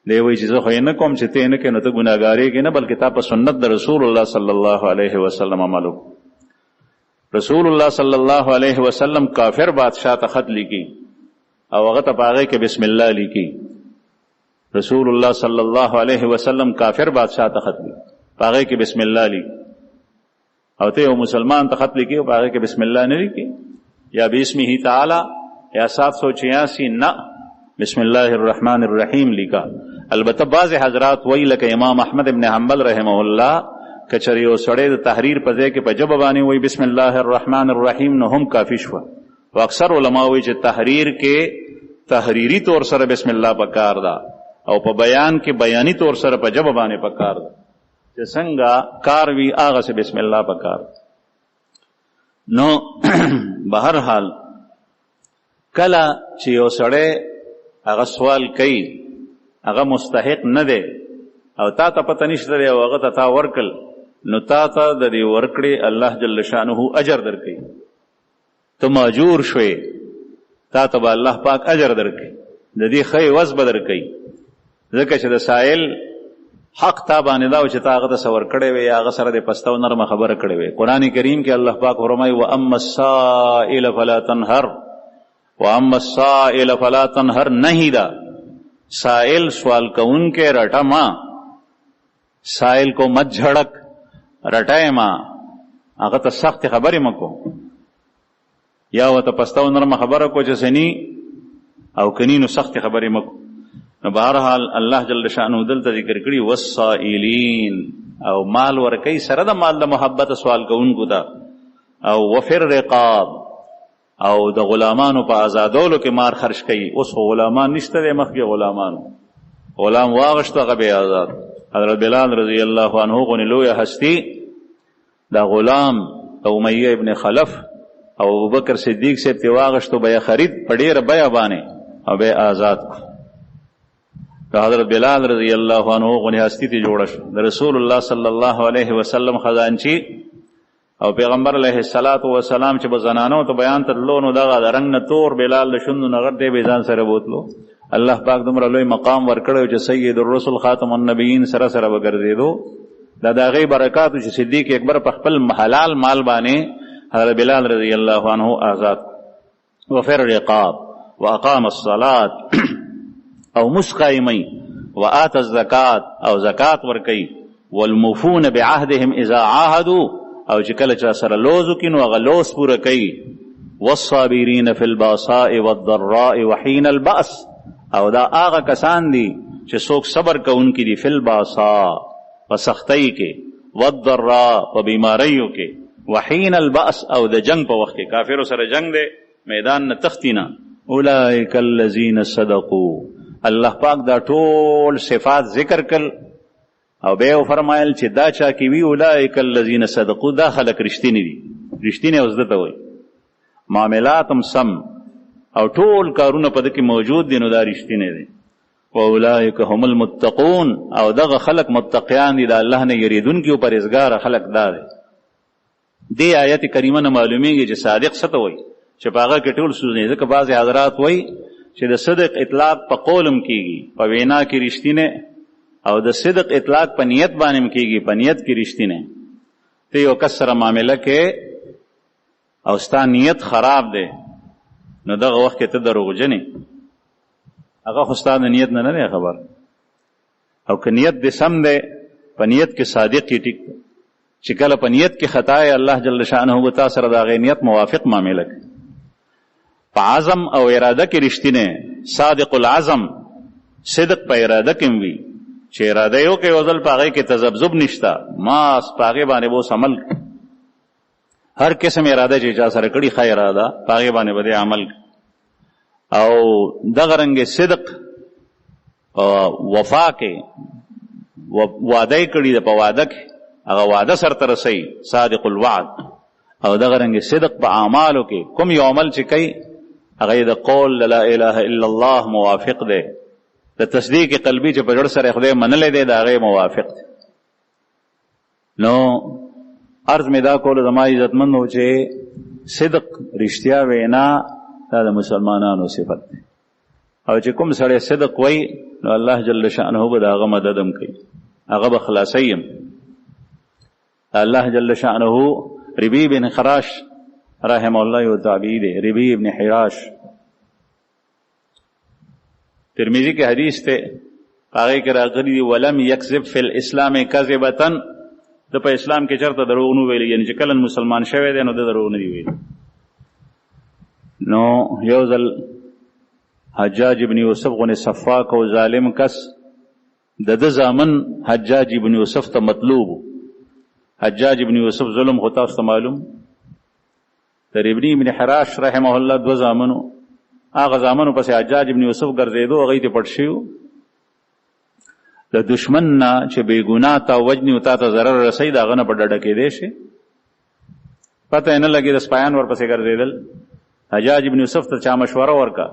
دی وایي چې زه خو یې نه کوم چې ته یې نه کوې نو ته ګناهګارېږې نه، بلکې تا په سنت د رسول الله صلی الله علیه وسلم عمل وکړو. رسول الله صلی الله علیه وسلم کافر بادشاہ ته خط لیکي او هغه ته په هغې کې بسم الله لیکي. رسول الله صلی الله علیه وسلم کافر بادشاہ ته خط لیکي، په هغې کې بسم الله لیکي، او ته یو مسلمان ته خط لیکي او په هغې کې بسم الله نه لیکي، یا باسمه تعالی یا 786 نه، بسم الله الرحمن الرحیم لیکا. البته بعض حضرات وی لکه امام احمد ابن حنبل رحمه الله کچری یو سړی د تحریر په ځای کې په ژبه باندې وی بسم الله الرحمن الرحیم نو هم کافی شوه، او اکثر علما وی چې تحریر کې تحریری طور سره بسم الله پکار ده او په بیان کې بیانی طور سره په ژبه باندې پکار ده، چې څنګه کار وی هغه سے بسم الله پکار. نو بهر حال کله چې یو سړی هغه سوال کوي هغه مستحق نه دی او تا ته پته نشته دی او هغه ته تا ورکل، نو تا ته د دې ورکړې الله جل شانه اجر درکوي، ته ماجور شوې، تا ته به الله پاک اجر درکوي، د دې ښه عوض به درکوي، ځکه چې د سائل حق تا باندې دا و چې تا هغه ته څه ورکړی وی یا هغه سره د پسته او نرمه خبره کړې وی. قرآن کریم کې الله پاک فرمایي واما السائل فلا تنهر، واما السائل فلا تنهر نہیں دا، سائل سوال کون کے رٹا ماں، سائل کو مت جھڑک رٹائے ماں، هغه ته سخت خبرې مکو یا ورته پسته او نرمه خبره کو چې سني او کني نو سخت خبرې مکو. نو بهرحال الله جل شانه دلته ذکر کړي والسائلین، او مال ورکوي سره د مال د محبت سوال کوونکو ته، او وفر رقاب، او د غلامانو په آزادولو کې مار خرج کوي. اوس غلامان نشته دی، مخکې غلامانو غلام واغشتو هغه به آزاد. حضرت بلال رضی الله عنه غونې لویه هستی دا غلام امیه ابن خلف او ابوبکر صدیق صاحب ته واغشتو به خرید په ډېره بیه باندې او به آزاد کړو. حضرت بلال رضی الله عنه غونې هستی ته جوړه شو، د رسول الله صلی الله علیه وسلم خزانچی او پیغمبر علیه الصلاۃ والسلام چې بزنانو ته بیان ترلو نو دغه د رنگ نه تور بلال د شوندو نغړ دی به ځان سره بوتلو. الله پاک دومره لوی مقام ورکړو چې سید الرسل خاتم النبیین سره سره وګرځیدو. دا د هغې برکاتو چې صدیق اکبر په خپل حلال مال باندې حضرت بلال رضی الله عنه آزاد وفر رقاب واقام الصلاة او مسقایمی وآت الزکات او زکات ورکي والموفون بعهدهم اذا عاهدوا او چې کله چا سره لوز وکړي نو هغه لوز پوره کوي. والصابرین فی الباساء والضراء وحین البأس او دا هغه کسان دي چې څوک صبر کوونکي دي فی الباساء په سختۍ کې والضراء په بیماریو کې وحین البأس او د جنگ په وخت کې کافرو سره جنگ دی میدان نه تختینا. اولئک الذین صدقوا الله پاک دا ټول صفات ذکر کړل او بیا فرمایل چې دا چا کې وی اولئک الذین صدقوا دا خلق رښتینی دي. رښتینی اوس دته وای معاملات هم سم او ټول کارونه په دې کې موجود دي نو دا رښتینی دي. واولئک هم المتقون او دغه خلق متقیان دي د الله نه یریدونکي او پرهیزګار خلق دا دي. دې آیت کریمه نه معلومیږي چې صادق څه ته وایي چې په هغه کې ټول سوز نه ځکه بعضې حضرات وایي چې د صدق اطلاق په قولم کېږي په وینا کې رښتینی او د صدق اطلاق په نیت باندې هم کېږي په نیت کې رښتینی. ته یو کس سره معامله کې او ستا نیت خراب دی نو دغه وخت کې ته دروغجن یې هغه خو ستا د نیت نه دی خبر او که نیت دې سم دی په نیت کې صادق یې ټیک دی چې کله په نیت کې خطا یې الله جل شانه به تا سره د هغې نیت موافق معامله کوي. په عزم او اراده کې رښتینی صادق العزم صدق په اراده کې وي چې اراده یو کې یو ځل په هغې کې تذبذب نشته ماس په هغې باندې به اوس عمل کوي. هر قسم اراده چې چا سره کړي ښه اراده په هغې باندې به دی عمل کوي. او دغه رنګې صدق وفا کې وعده یې کړي ده په واده کې هغه وعده سرته رسوي صادق الوعد. او دغه رنګې صدق په اعمالو کې کوم یو عمل چې کوي هغه د قول لا اله الا الله موافق دی د تصدیق قلبي چې په زړه سره خدای منلی دی د هغې موافق دی. نو عرض مې دا کولو زما عزتمندو چې صدق رښتیا وینا دا د مسلمانانو صفت دی او چې کوم سړی صدق وایي نو الله جل شانه به د هغه مدد هم کوي هغه به خلاصوي هم. الله جل شانه ربی بن خراش رحم الله یو تابعی دی ربی ابن حراش ترمذی کې حدیث ته هغې کې راغلی دی ولم یکذب فی الاسلام کذبة د په اسلام کې چېرته دروغ نه ویلی یعنې چې کله مسلمان شوی دی نو د دروغ نه دی ویلی. نو یو ځل حجاج ابن یوسف غونې صفاک او ظالم کس د ده زامن حجاج ابن یوسف ته مطلوب حجاج ابن یوسف ظلم خو تاسو ته معلوم د ربني ابن حراش رحمه الله دوه زامنو هغه زامنو پسې حجاج ابن یوسف ګرځېدو هغوی ته پټ شوي د دشمن نه چې بېګناه تا وجني او تا ته ضرر رسوي د هغه نه په ډډه کېدی شي پته یې نه لګي د سپایان ورپسې ګرځېدل. حجاج ابن یوسف ته چا مشوره ورکړه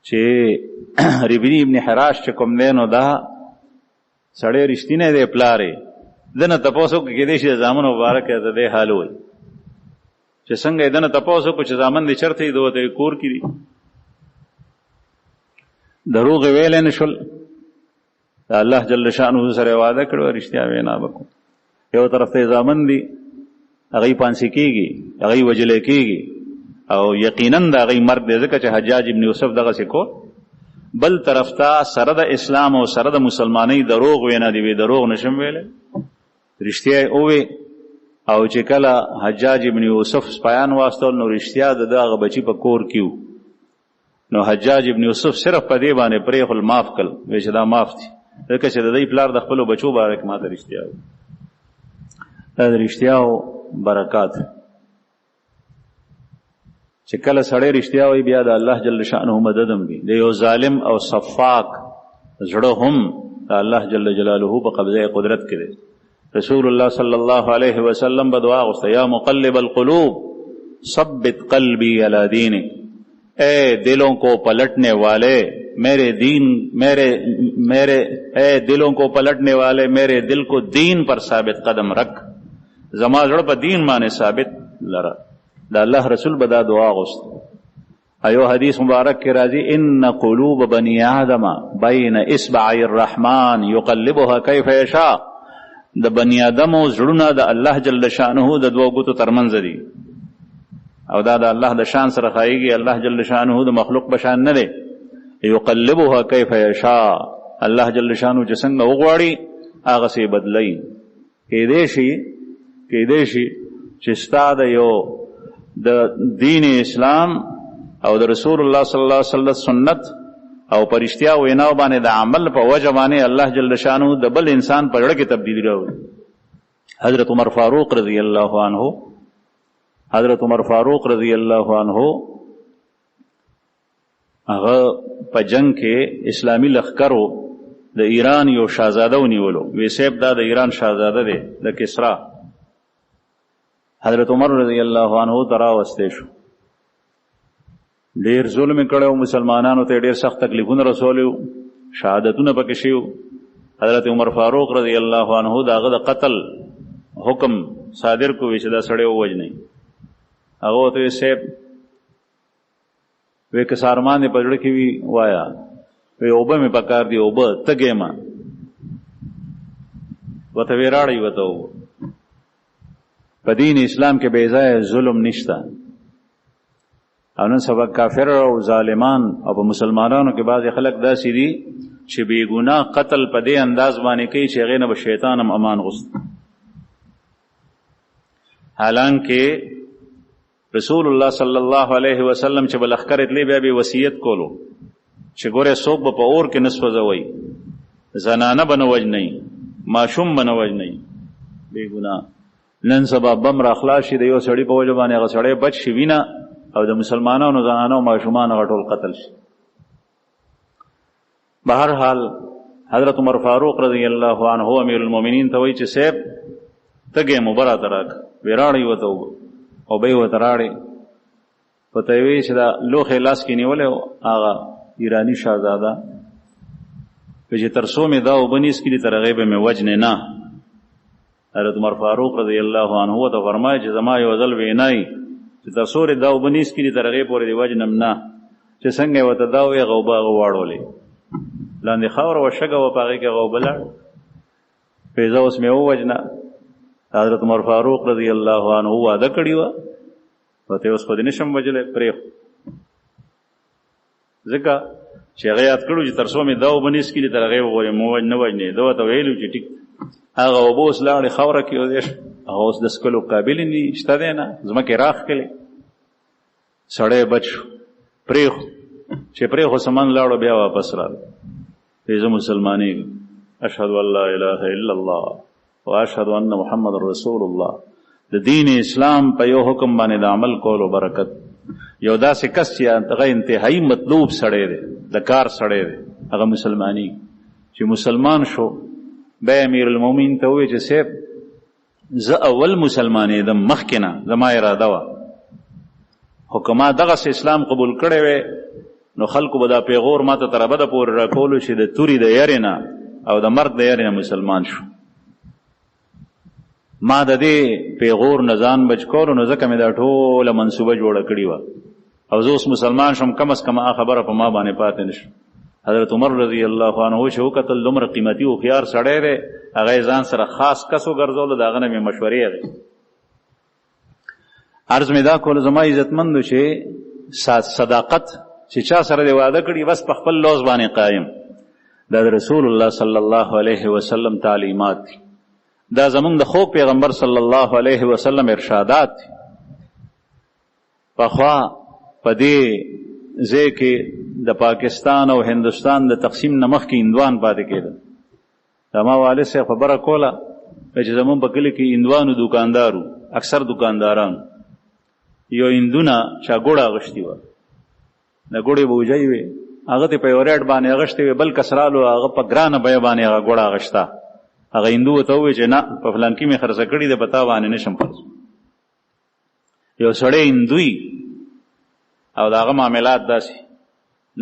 چې ربني ابن حراش چې کوم دی نو دا سړی رښتینی دی پلار یې ده نه تپوس وکړه کېدی شي د زامنو مبارک د دې حال وایي چې څنګه یې ده نه تپوس وکړو چې زامن دې چېرته دي ده ورته کور کې دي دروغ یې ویلی نه شول. د الله جل شانه سره وعده کړو رښتیا وینا وکړو. یو طرف ته زامن دي هغوی پانسي کېږي هغوی وجلی کېږي او یقینا د هغوی مرګ دی ځکه چې حجاج ابن یوسف دغسې کو. بل طرف ته سره د اسلام او سره د مسلمانۍ دروغ وینا دی وی دروغ نشم ویلی رښتیا یې ووی او چې کله حجاج ابن یوسف سپایان واستول نو رښتیا د ده هغه بچي په کور کې و نو حجاج ابن یوسف صرف په دې باندې پرېښول معاف کړل وی چې دا معاف دي ځکه چې د دوی پلار د خپلو بچو باره کې ما ته رښتیا وي. دا د رښتیاو برکات چې کله سړی رښتیا وایي بیا د الله جل شانه مدد هم وي. د یو ظالم او صفاک زړه هم د الله جل جلاله په قبضه قدرت کې دی. رسول الله صلی الله علیہ وسلم بدعا غوسته یا مقلب القلوب ثبت قلبی علی دینک اے دلوں کو پلٹنے والے اے دلوں کو پلٹنے والے میرے دل کو دین پر ثابت قدم رکھ. زما زړه په دین باندې ثابت لره. د الله رسول به دا دعا غوست. ایو حدیث مبارک کې راځي ان قلوب بني آدم بین اصبعي الرحمن یقلبها کیف یشاء. د بنی آدم زړونه د الله جل شانه د دوه ګوتو ترمنځ دي او دا د الله د شان سره خایږي. الله جل شانه د مخلوق بشان نه دی. یقلبها کیف یشاء. الله جل شانه چې څنګه وغواړي هغه سي بدلی. کېدې شي چې ستا د یو د دین اسلام او د رسول الله صلی الله علیه وسلم سنت او پرشتیا ویناو باندې د عمل په وجه باندې الله جل شانه د بل انسان په زړه کې تبدیلی راوړي. حضرت عمر فاروق رضی الله عنه هغه په جنگ کې اسلامی لښکرو د ایران یو شاهزاده ونیولو. وی صاحب دا د ایران شاهزاده دی د کسرا. حضرت عمر رضی الله عنه تراوسته شو. ډیر ظلم کړو مسلمانانو ته، ډیر سخت تکلیفونه رسولیو، شهادتونه پکې شیو. حضرت عمر فاروق رضی الله عنه داغه د قتل حکم صادر کو چې دا سړی ووجنی. هغه ته صاحب وی که سارمان دې پړړ کې وی وایا وی اوبه مې پکار دی اوبه تګې ما وته ویراړی وته. په دین اسلام کې بے ځای ظلم نشته او نن سبا کافر او ظالمان او په مسلمانانو کې بعض خلک داسې دي چې بے ګناه قتل په دې انداز باندې کوي چې هغې نه به شیطان هم امان غوست. حالانکه رسول الله صلی الله علیه وسلم چې بل لښکر تللی بیا به وصیت کولو چې ګوره څوک به په اور کې نه سوځوئ، زنانه به نه وژنئ، ماشوم به نه وژنئ بې ګناه. نن سبا بم را خلاص شي د یو سړي په وجه باندې هغه سړی بچ شي وینه او د مسلمانانو زنانو ماشومان هغه ټول قتل شي. بهرحال حضرت عمر فاروق رضی الله عنه امیر المؤمنین ته وایي چې صاحب تګې مو براته راکړه. ویراړی ورته او به یې ورته راړې. ورته یې وایي چې دا لوښی لاس کې نیولی هغه ایرانی شهزاده چې تر څو مې دا اوبه نیس کړي تر هغې به مې وجنې نه. حضرت عمر فاروق رضی الله عنه ورته فرمایي چې زما یو ځل وینای چې تر څو دا اوبه نیس کړي تر هغې پورې دې وجنم نه. چې څنګه یې ورته دا ووایي هغه اوبه هغه واړولې لاندې خاوره وه شګه وه په هغې کې هغه اوبه لاړ پیزه اوس مې ووجنه. حضرت عمر فاروق رضی الله عنه واده کړي وه ورته اوس خو دې نشم وجلی پرېښو ځکه چې هغه یاد کړو چې تر څو مې دا اوبه نیس کړي تر هغې نه وجنې. ده ورته ویلو چې ټیک هغه اوبه اوس لاړې خاوره کې هغه اوس د څکلو قابل شته دی نه ځمکې راښکلې. سړی بچ شو پرېښو چې پرېښو سمن لاړو بیا واپس راغی. زه مسلمانېږم اشهد ان لا اله الا الله واشهد ان محمد رسول الله. د دین اسلام په یو حکم باندې د عمل کولو برکت. یو داسې کس چې هغه انتهایی مطلوب سړی دی د کار سړی دی هغه مسلمانېږي. چې مسلمان شو بیا امیر المؤمنین ته ووایي چې صاحب زه اول مسلمانېدم مخکې نه زما اراده وه خو که ما دغسې اسلام قبول کړی وی نو خلکو به دا پیغور ما ته تر ابده پورې راکولو چې د تورې د یارې نه او د مرګ د یارې نه مسلمان شو. ما د دې پیغور نه ځان بچ کولو نو ځکه مې دا ټوله منصوبه جوړه کړې وه او زه اوس مسلمان شم کم از کم هغه خبره په ما باندې پاتې نه شم. حضرت عمر رضی الله عنه چې وکتل دومره قیمتي هوښیار سړی دی هغه یې ځان سره خاص کس وګرځولو د هغه نه مې مشورې اخېستې. عرض مې دا کولو زما عزتمندو چې صداقت چې چا سره دې واده کړي بس په خپل لوز باندې قایم. دا د رسول الله صلی الله علیه وسلم تعلیمات دي. دا زمونږ د خوږ پیغمبر صلی الله علیه وسلم ارشادات دي. پخوا په دې ځای کې د پاکستان او هندوستان د تقسیم نه مخکې هندوان پاتې کېدل. دا ما والد صاحب خبره کوله چې زمونږ په کلي کې هندوانو دوکاندارو اکثر دوکاندارانو یو هندونه چا ګوړه اغوښتې وه د ګوړې بوجۍ وې هغه ته په یو ریټ باندې اغوښتې وې بل کس رالو هغه په ګرانه بیه باندې هغه ګوړه اغوښته. هغه هندو ورته ووایي چې نه په فلانکي مې خرڅه کړې ده په تا باندې نشم خرڅ. یو سړی هندوی او د هغه معاملات داسې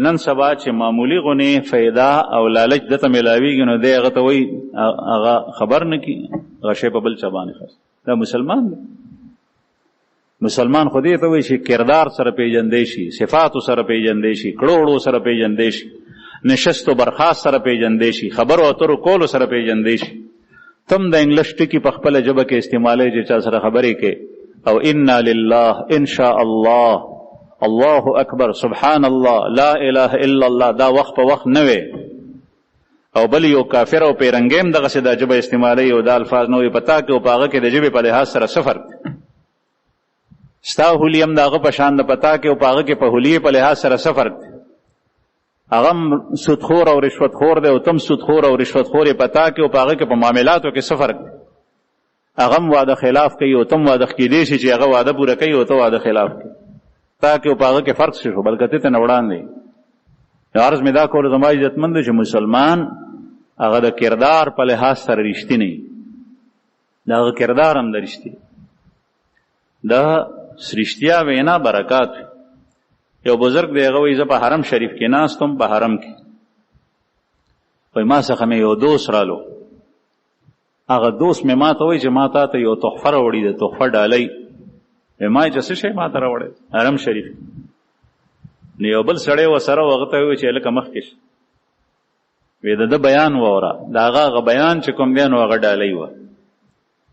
نن سبا چې معمولی غونې فایده او لالچ دته میلاویږي نو دی هغه ته وایي هغه خبر نه کي هغه شی په بل چا باندې خرڅ. دا مسلمان دی. مسلمان خو دې ته وایي چې کردار سره پیژندی شي، صفاتو سره پیژندی شي، کړو سره پیژندی شي، نشست و برخاست سره پیژندی شي، خبرو اترو کولو سره پیژندی شي. تم د انګلیش ټکي په خپله ژبه کې استعمالی چې چا سره خبرې کې، او انا لله، ان شاء الله، الله اکبر، سبحان الله، لا اله الا الله، دا وخت په وخت نه وي. او بل یو کافر او پیرنګیم دغسې دا ژبه استعمالی او دا الفاظ نه وي پتا کې، او په هغه کې د ژبې په لحاظ سره صفر ستا هولي هم د هغه په شان د پتا کې، او په هغه کې په هولیې په لحاظ سره صفر هغه هم سودخور او رشوتخور دی، او تم سودخور او رشوتخور یې پتا کې، او په هغه کې په معاملاتو کې صفر هغه هم واده خلاف کوي، او تم واده کېدی شي چې هغه واده پوره کوي او ته واده خلاف کوي تا کې، او په هغه کې فرق شو بلکې ته نه وړاندې. عرض مې دا کول زما عزتمند چې مسلمان هغه د کردار په لحاظ سره رښتینی، د هغه کردار هم د رښتینی، د رښتیا وینا برکات. یو بزرګ دی هغه وایي زه په حرم شریف کې ناستم، په حرم کې وایي ما څخه مې یو دوست رالو، هغه دوست مې ما ته وایي چې ما تا ته یو تحفه راوړې ده، تحفه ډالۍ. ما یې چې څه شی ما ته راوړی حرم شریف. نو یو بل سړی ورسره و، هغه ته وایي چې هلکه مخکې شه، وی د ده بیان واوره. د هغه بیان چې کوم دی نو هغه ډالۍ وه.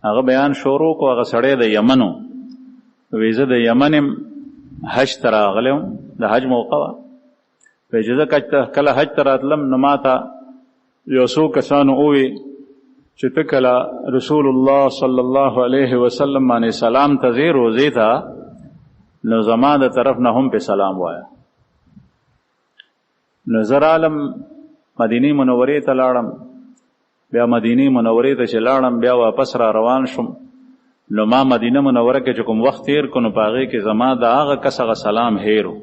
هغه بیان شروع کو، هغه سړی د یمن و، وی زه د یمن یم حج ته راغلی وم، د حج موقع وه. وی چې زه کله حج ته راتلم نو ما ته یو څو کسانو ووی چې ته کله رسول الله صلی الله علیه وسلم باندې سلام ته ځې روزې ته، نو زما د طرف نه هم پې سلام وایه. نو زه رالم مدینې منورې ته لاړم، بیا مدینې منورې ته چې لاړم بیا واپس را روان شم. نو ما مدینه منوره کې چې کوم وخت تیر کو نو په هغې کې زما د هغه کس هغه سلام هیر و،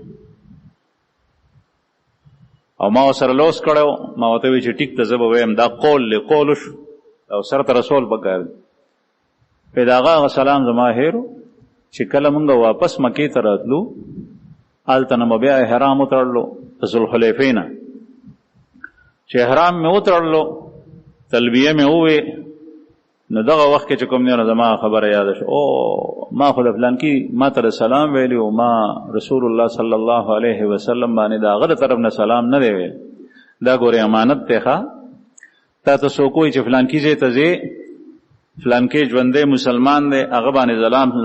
او ما ورسره لوس کړی. ما ورته وی چې ټیک ته زه به ویم دا قول لی قول شو، او سره ته رسول پکار دی. پې د هغه سلام زما هیر و. چې کله مونږ واپس مکې ته راتلو، هلته نه مو بیا احرام وتړلو د ذوالحلیفې نه. چې احرام مې وتړلو، تلبیه مې ووې، نو دغه وخت کې چې کوم دی نو زما خبره یاده شو، او ما خو د فلانکي ما ته سلام ویلی او ما رسول الله صلی الله علیه وسلم باندې د هغه د طرف نه سلام نه دی ویل. دا ګورې امانت دی ښه. تا ته څوک وایي چې فلانکي ځای ته ځې، فلانکي ژوندی مسلمان دی، هغه باندې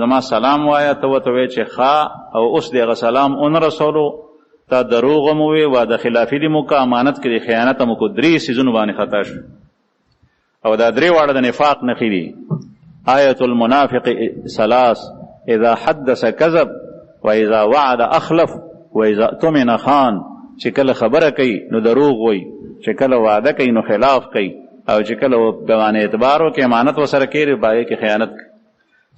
زما سلام وایه، ته ورته وایې چې ښه، او اوس د هغه سلام ونه رسولو، تا دروغ هم ووې، واده خلافي دې مو که، امانت کې د خیانت هم وکړو، 3 څیزونو باندې خطا شو. او دا 3 واړه د نفاق نښې دي. آیت المنافق 3: اذا حدث کذب، و اذا وعد اخلف، و اذا اؤتمن خان. چې کله خبره کوي نو دروغ وایي، چې کله وعده کوي نو خلاف کوي، او چې کله باندې اعتبار وکړي امانت ورسره کوي باید کې خیانت کوي.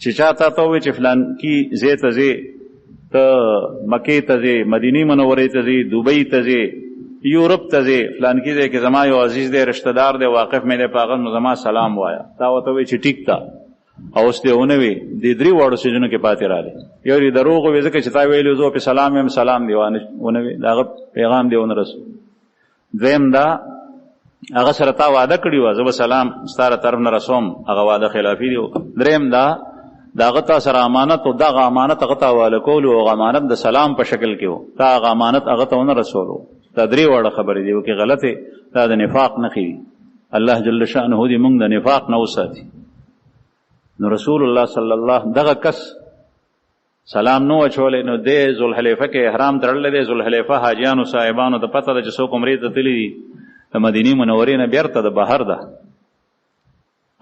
چې چا تا ته وایي چې فلانکي ځای ته ځې، ته مکې ته ځې، مدینې منورې ته ځې، دوبۍ ته ځې، یورپ ته ځې، فلانکي ځای کې زما یو عزیز دی، رشته دار دی، واقف مې دی په هغه، نو زما سلام وایه. تا ورته وایي چې ټیک ته، او اوس دې ونه وي. دې 3 واړو څیزونو کې پاتې راغلی. یو دې دروغ ووایي ځکه چې تا ویلي زه پې سلام یم، سلام دې ونه وي، د هغه پیغام دې ونه رسو. دویم دا هغه سره تا وعده کړې وه زه به سلام ستا له طرف نه رسوم، هغه وعده خلافي دی. دریم دا د هغه تا سره امانت، او دغه امانت هغه ته حواله کولو، او هغه امانت د سلام په شکل کې و، تا هغه امانت هغه ته ونه رسولو. دا 3 واړه خبرې دي وکې غلطې، دا د نفاق نښې دي. الله جل شأنه دې موږ د نفاق نه وساتي. نو رسول الله صلی الله دغه کس سلام نو اچولی، نو دې ذوالحلیفه کې احرام تړلی دی. ذوالحلیفه حاجیانو صاحبانو ته پته ده چې څوک عمرې ته تللي دي، د مدینې منورې نه بیرته د بهر ده.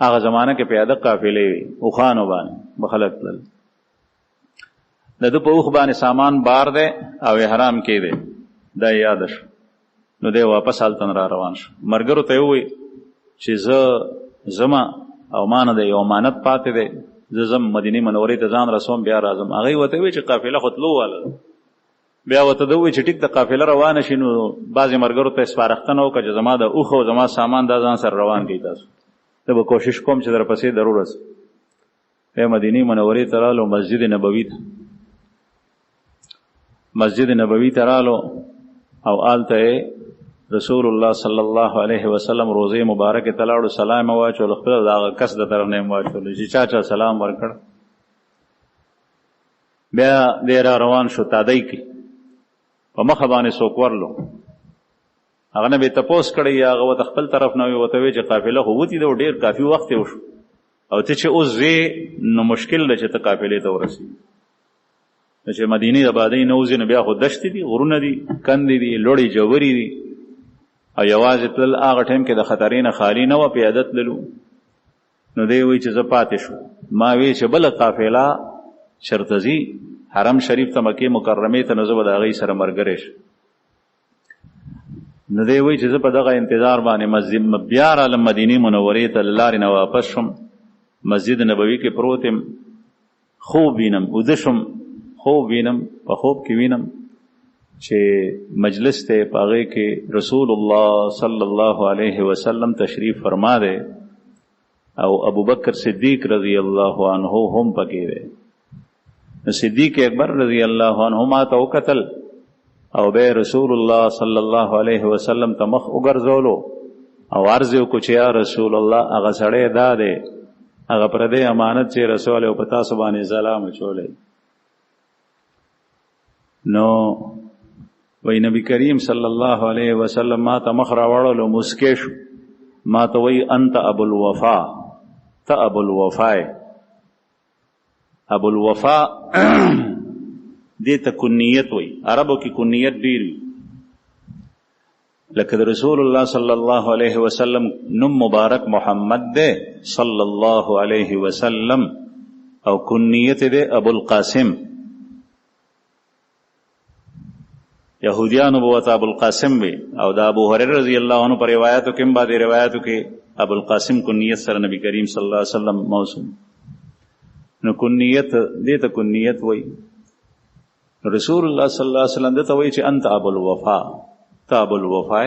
هغه زمانه کې پیاده قافلې وي، اوښانو باندې به خلک تلل. د ده په اوښ باندې سامان بار دی او احرام کې دی. دا یاد شو، نو دی واپس هلته را روان شو. ملګرو ته یې ووایي چې زه ځمه او ما نه د یو امانت پاتې دی، زه ځم مدینې منورې ته ځان رسوم بیا راځم. هغوی ورته ووایي چې قافله خو تلو واله. بیا ورته ده ووایي چې ټیک د قافله روانه شي، نو بعضې ملګرو ته یې سپارښتنه وکړه چې زما د اوښ او زما سامان دا ځان سره روان کړي تاسو، زه به کوشش کوم چې در پسې ضرور رسم. بیا مدینې منورې ته رالو، مسجد نبوي ته. مسجد نبوي ته رالو او هلته یې رسول الله صلی الله علیه وسلم روزه مبارکه تلاړو سلام واچول خپل دا کس د طرف نه واچول چې چا سلام ورکړ بیا دې روان شو تادای کی په مخ باندې څوک ورلو هغه نه به تپوس کړی هغه وت خپل طرف نه وته وی چې قافله هو وتی د ډیر کافی وخت وشو او ته چې اوس زی نو مشکل ده چې ته قافلې ته ورسی چې مدینه آبادی نوځي نه بیا خو دشت دي غرونه دي کندې دي لوړی جوړی دي او یوازې تل هغه ټیم کې د خطرینه خالی نه و پیادت للو نو دی وی چې زه پاتې شو ما وی چې بل قافله شرطزی حرم شریف ته مکه مکرمه ته نزو د هغه سره مرګري شو نو دی وی چې زه په دغه انتظار باندې مسجد بیا را مدینه منوره ته لارې نه واپس شم مسجد نبوي کې پروتم خوب وینم ودشم خوب وینم په خوب کې وینم چې مجلس ته پاغه کې رسول الله صلی الله علیه وسلم تشریف فرما ده او ابو بکر صدیق رضی الله عنه هم پکې ده صدیق اکبر رضی الله عنه ما تو قتل او به رسول الله صلی الله علیه وسلم ته مخ وګرځولو او عرض وکړ چې یا رسول الله هغه سړی دا ده هغه پر دې امانت چې رسول او پتا سبحانه سلام چولې نو وی نبی کریم صلی الله علیه وسلم ما ته مخ راوړلو مسکې شو ما ته وی انت ابو الوفا ته ابو الوفا ابو الوفا دې ته کنیت وی عربو کې کنیت ډیر لکه رسول الله صلی الله علیه وسلم نم مبارک محمد دے صلی الله علیه وسلم او کنیت دے ابو القاسم یهودیانو بوت ابو القاسم بھی او دا ابو هريره رضی الله عنه پر روایتو کې بعد روایتو کې ابو القاسم کنیت سره نبی کریم صلی الله علیه وسلم موصوم نو کنیت دې ته کنیت وای رسول الله صلی الله علیه وسلم ته وای چې انت ابو الوفا تا ابو الوفا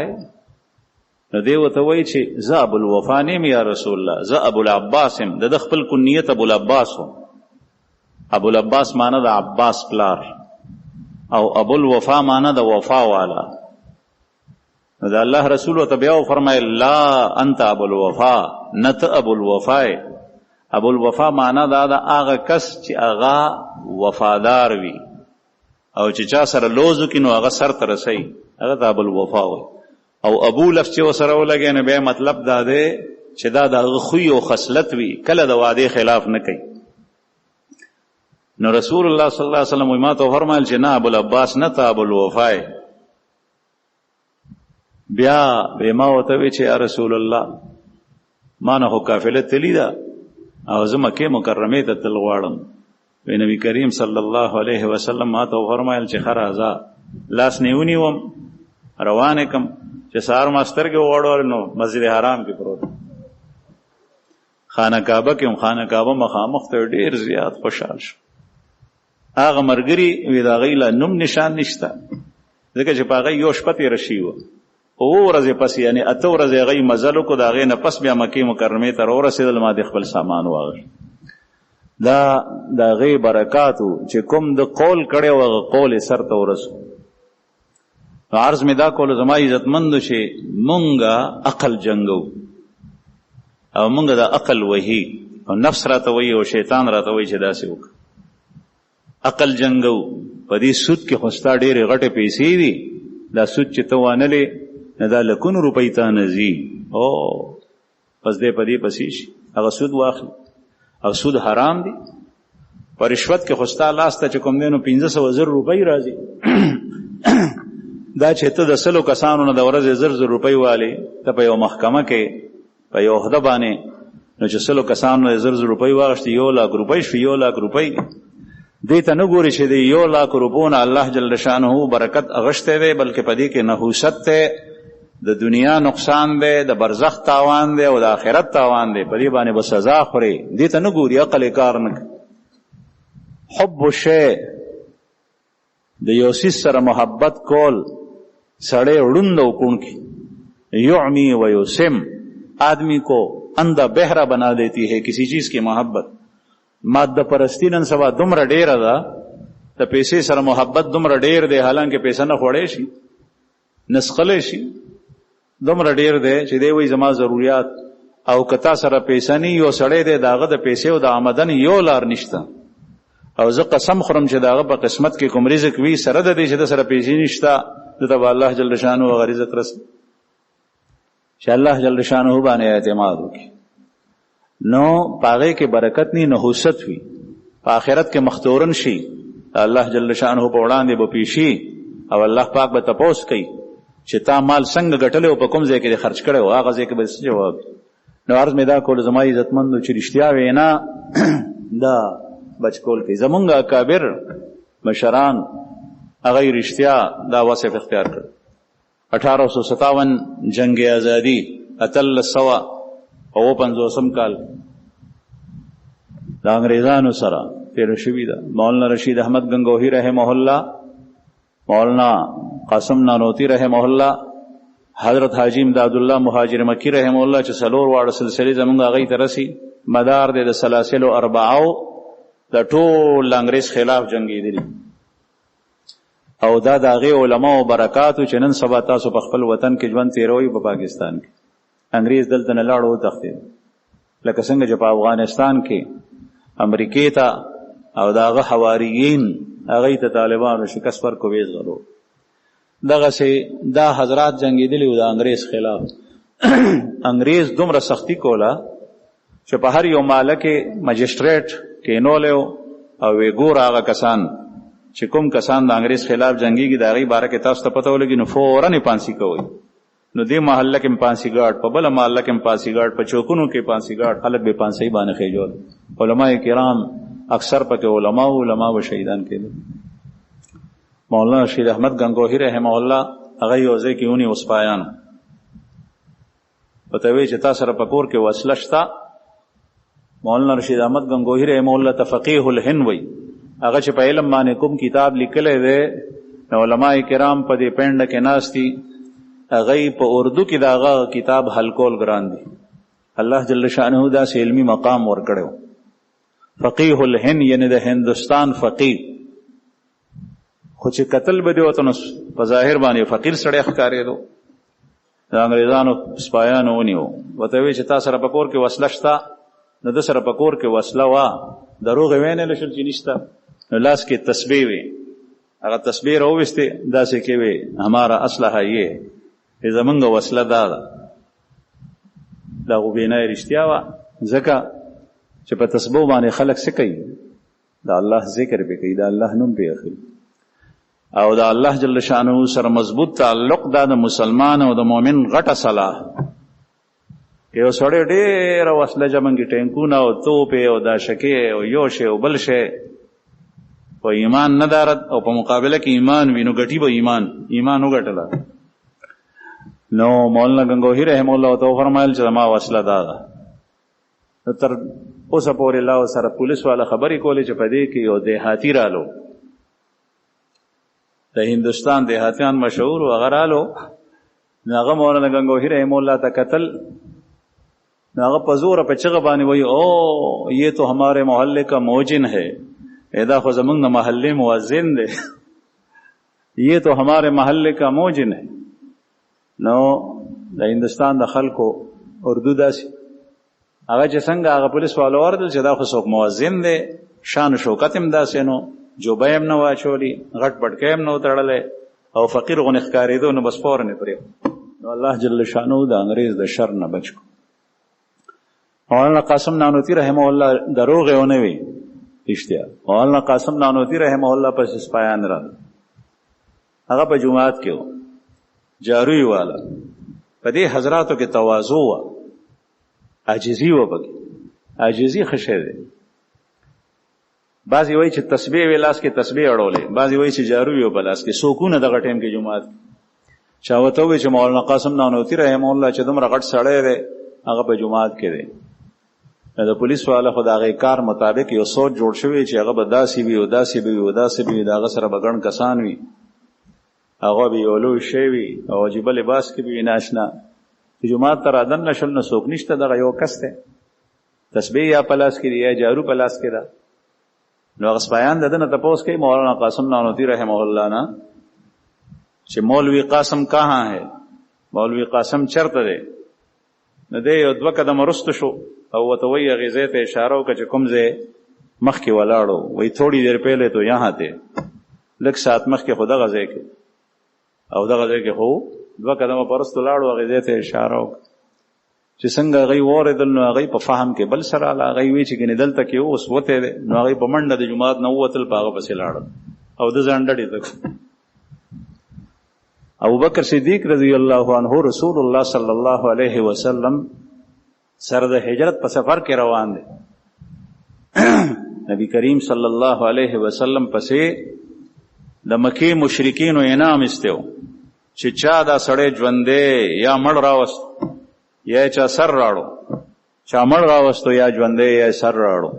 نو دی وته وای چې ز ابو الوفا نیم یا رسول الله ز ابو العباس د خپل کنیت ابو العباس ابو العباس معنی د عباس پلار او ابو الوفا معنی د وفا والا دا الله رسول ته بیا فرمایل لا انت ابو الوفا نت ابو الوفا ابو الوفا معنی دا هغه کس چې هغه وفادار وي او چې چا سره لوزو کینو هغه سر ته رسي هغه ابو الوفا وي او ابو لفظ چې وسره ولګي نه به مطلب دا دی چې دا د خوې او خصلت وي کله د وعده خلاف نه کوي نو رسول الله صلی الله علیه وسلم ما ته فرمایل چې نه ابو العباس نه ته ابو الوفا بیا به ما وته وی چې یا رسول الله ما نه قافله تلی دا او زه مکه مکرمه ته تل غواړم وی نبی کریم صلی الله علیه وسلم ما ته فرمایل چې خرازا لاس نیونی وم روان کم چې سار ماستر کې وړول نو مسجد حرام کې پروت خانه کعبه کې خانه کعبه مخامخ ته ډیر زیات خوشحال شو هغه مرګري وی دا غیلا نوم نشان نشته ځکه چې پاغه یو شپه تیر شي وو او ورځې پس یعنی اته ورځې غي مزل کو دا غي نه پس بیا مکه مکرمه ته ورسېدل ما د خپل سامان واغ دا غي برکاتو چې کوم د قول کړي او قول سر ته ورسو عرض می دا کول زما عزتمند شي مونږه عقل جنگو او مونږه د عقل وਹੀ او نفس راته وਹੀ او شیطان راته وਹੀ چې داسې وک عقل جنگو په دې سود کې خوستا ډېرې غټه پیسې دي دا سود چې ته وانلې نه دا لکونو روپۍ ته نزي او پس دې په دې پسې شي هغه سود واخلي او سود حرام دي پر رشوت کې خوستا لاس ته چې کوم دینو 1500 روپۍ راځي دا چې ته د سلو کسانو نه د ورځې 1000 روپۍ والی ته په یو محکمه کې په یو عہده باندې نو چې سلو کسانو نه 1000 روپۍ واغشتي 1,00,000 روپۍ شو 1,00,000 روپۍ دې ته نه ګوري چې د 1,00,000 روپو نه الله جل شانه برکت اغشته دی بلکې په دې کې نحوست ته د دنیا نقصان دی د برزخ تاوان دی او د آخرت تاوان دی په دې باندې به سزا خوري دې ته نه ګوري عقل کار نه حب الشیء د یو سیس سره محبت کول سڑے اڑندو کون کی یعمی و یسم آدمی کو اندھا بہرا بنا دیتی ہے کسی چیز کی محبت مادہ پرستی نن سبا دمر ډیر ده ته پیسې سره محبت دمر ډیر دی حالانکه پیسې نه خوړې شي نسخلې شي دومره ډیر دی چې دی وایي زما ضروریات او کتا سره پیسې نه یو سړی دی داغه د پیسې او د آمدن یو لار نشته او زه قسم خورم چې داغه په قسمت کې کوم رزق وي سره د دې چې د سره پیسې نشته دته به الله جل شانه هغه رزق رسي چې الله جل شانه باندې اعتماد وکړي نو پاغه کې برکت نه نحوست وي په آخرت کې مختورن شي الله جل شانه په وړاندې به پیشي او الله پاک به تپوس کوي چې تا مال څنګه ګټلې او په کوم ځای کې خرج کړې او هغه ځای کې به جواب نو عرض مې دا کول زما عزتمندو چې رښتیا وینا دا بچ کول کې زمونږ اکابر مشران هغه رښتیا دا وصف اختیار کړ 1857 جنگ آزادی اتل سوا او 50 کال د انګریزانو سره تیر شوی دا مولانا رشید احمد گنگوہی رحمه الله مولانا قاسم نانوتی رحمه الله حضرت حاجی امداد الله مهاجر مکی رحمه الله چې سلور واړه سلسله زمونږ هغه ترسي مدار د سلاسل او اربعو د ټول انګریز خلاف جنگیدلی او دا د هغه علماء او برکاتو چې نن سبا تاسو په خپل وطن کې ژوند تیروي په پاکستان کې انګریز دلته نه لاړو تخته لکه څنګه چې په افغانستان کې امریکای ته او داغه حواریین هغه ته طالبانو شکست ورکوي غلو دغه سي دا حضرات جنگیدلی و د انګریز خلاف انګریز دومره سختی کوله چې په هر یو مالکه مجستریټ کینولیو او وی ګور هغه کسان چې کوم کسان د انګریز خلاف جنگيږي دا غي بارے کې تاسو ته پته ولګي نو فورن پانسی کوي نو دې محله کې پانسی ګارد په بل محله کې پانسی ګارد په چوکونو کې پانسی ګارد خلک به پانسی باندې خېجول علماء کرام اکثر پکې علماء او شهیدان کېدل مولانا رشید احمد گنگوہی رحمه الله هغه یوځه کې ونی وسپایان پته وی چې تاسو سره پکور کې وصله شتا مولانا رشید احمد گنگوہی رحمه الله تفقیه الهند وی هغه چې په علم باندې کوم کتاب لیکلی دی علماء کرام په دې پند کې ناشتي هغه په اردو کې داغه کتاب حل کول ګران دي الله جل شانه دا سه علمی مقام ورکړو فقيه الهند یعنی د هندستان فقيه خو چې قتل به دی وته په ظاهر باندې فقیر سړی ښکارې دو د انګریزانو سپایانو ونیو وته وی چې تاسو سره پکور کې وسله شتا نو د سره پکور کې وسله وا دروغ وینې لشل چې نشتا نو لاس کې تسبیح وي هغه تسبیح راوسته داسې کې وي ہمارا اسلحه یې زمونږ وسله دا غوبینه رښتیا وا ځکه چې په تسبیح باندې خلک څه کوي دا الله ذکر به کوي دا الله نوم به اخلي او دا الله جل شانه سره مضبوط تعلق دا د مسلمان او د مؤمن غټه صلاح یو سړی ډېر وسله جمنګي ټینکونه او توپه او دا شکه او یو شی او بل شی او ایمان نه دارد او په مقابله کې ایمان وینو غټي به ایمان وګټلا نو مولانا گنگوہی رحمه الله تو فرمایل چې ما وسله دا تر اوسه پورې الله سره پولیس والا خبرې کولې چې پدې کې یو دیهاتی رالو د هندستان دیهاتیان مشهور و غرالو ناغه مولانا گنگوہی رحمه الله ته قتل ناغه پزور په چغه باندې وای او یہ تو ہمارے محلے کا موجن ہے ادا خو زمنګ محلے مؤذن دی یہ تو ہمارے محلے کا موجن ہے نو د هندستان د خلکو اردو داسي هغه چې څنګه هغه پولیس والو ورته چې دا خو څوک مؤذن دی شان شوکت هم داسې نو جوبه هم نه واچولي غټ پټکې هم نه وتړلې او فقیر غو نخکارېدو نو بس فورن پرې نو الله جل شانو د انګریز د شر نه بچ کو مولانا قاسم نانوتی رحمه الله دروغ ونه وی اشتیا مولانا قاسم نانوتی رحمه الله پس سپایان را هغه په جمعات کې جاروی والا په دې حضراتو کې تواضع و عاجزی و بګي عاجزی خشه ده بعضی وای چې تسبیح ولاس کې تسبیح اړولې بعضی وای چې جاروی و بلاس کې سکون دغه ټیم کې جمعات چاوته وای چې مولانا قاسم نانوتی رحمه الله چې دومره غټ سړی دی هغه په جمعات کې دی د پولیس والا خدای کار مطابق یو سوچ جوړ شوی چې هغه به داسې وي او داسې وي او داسې وي داغه سره بغړن کسان وي هغه به یولو شی وي او واجب لباس کې وي ناشنا جمعات تر اذن نشل نه سوک نشته دغه یو کس ته تسبیح یا پلاس کې یا جارو پلاس کې دا نو هغه بیان دنه تاسو کې مولانا قاسم نانوتی رحمه الله نا چې مولوی قاسم کہاں ہے مولوی قاسم چرته دی نو دی یو 2 قدم رست شو او ورته وایي هغې ځای ته اشاره وکړه چې کوم ځای مخکې ولاړو وایي تھوڑی دیر پہلے تو یہاں تھے لږ ساعت مخکې خو دغه ځای کې او دغه ځای کې خو 2 قدمه په رستو لاړو هغې ځای ته اشاره وکړه چې څنګه هغوی واورېدل نو هغوی په فهم کې بل سره راله هغوی وایي چې ګنې دلته کې اوس وتی دی نو هغوی په منډه د جومات نه ووتل په هغه پسې لاړل او ده ځان ډډې ته ابوبکر صدیق رضی الله عنه رسول الله صلی الله علیه وسلم سره د هجرت په سفر کې روان دی نبی کریم صلی الله علیه وسلم پسې د مکی مشرکینو انعام استیو چې چا دا سړی ژوندی یا مړ راوست یا چا سر راړو چا مړ راوستو یا ژوندی یا سر راړو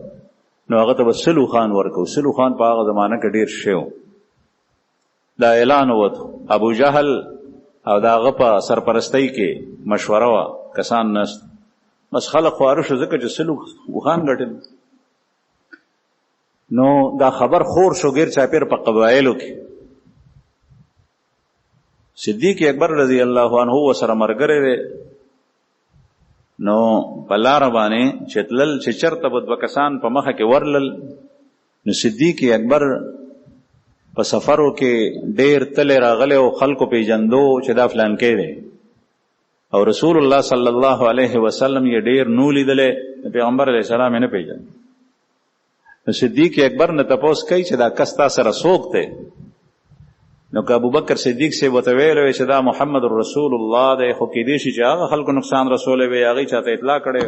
نو هغه ته به سلو خان ورکو سلو خان په هغه زمانه کې ډېر شی و دا اعلان وته ابو جهل او دا هغه په سرپرستۍ کې مشوره وه کسان نست بس خلق خواره شو ځکه چې سلو خان ګټل نو دا خبر خور شو غیر چاپیر په قبایلو کې صدیق اکبر رضی الله عنه وسره مرګره دی نو په لاره باندې چې تلل چې چرته به 2 کسان په مخه کې ورلل نو صدیق اکبر په سفرو کې ډېر تلې راغلی او خلکو پیژندو چې دا فلان کې دی او رسول الله صلی الله علیه وسلم یې ډېر نو لیدلی پیغمبر علیه السلام یې نه پیژند نو صدیق اکبر نه تپوس کوي چې دا کس تا سره څوک دی نو که ابوبکر صدیق صاحب ورته ویلی چې دا محمد رسول الله دی خو کیدای شي چې هغه خلکو نقصان رسولی وي هغې چاته اطلاع کړی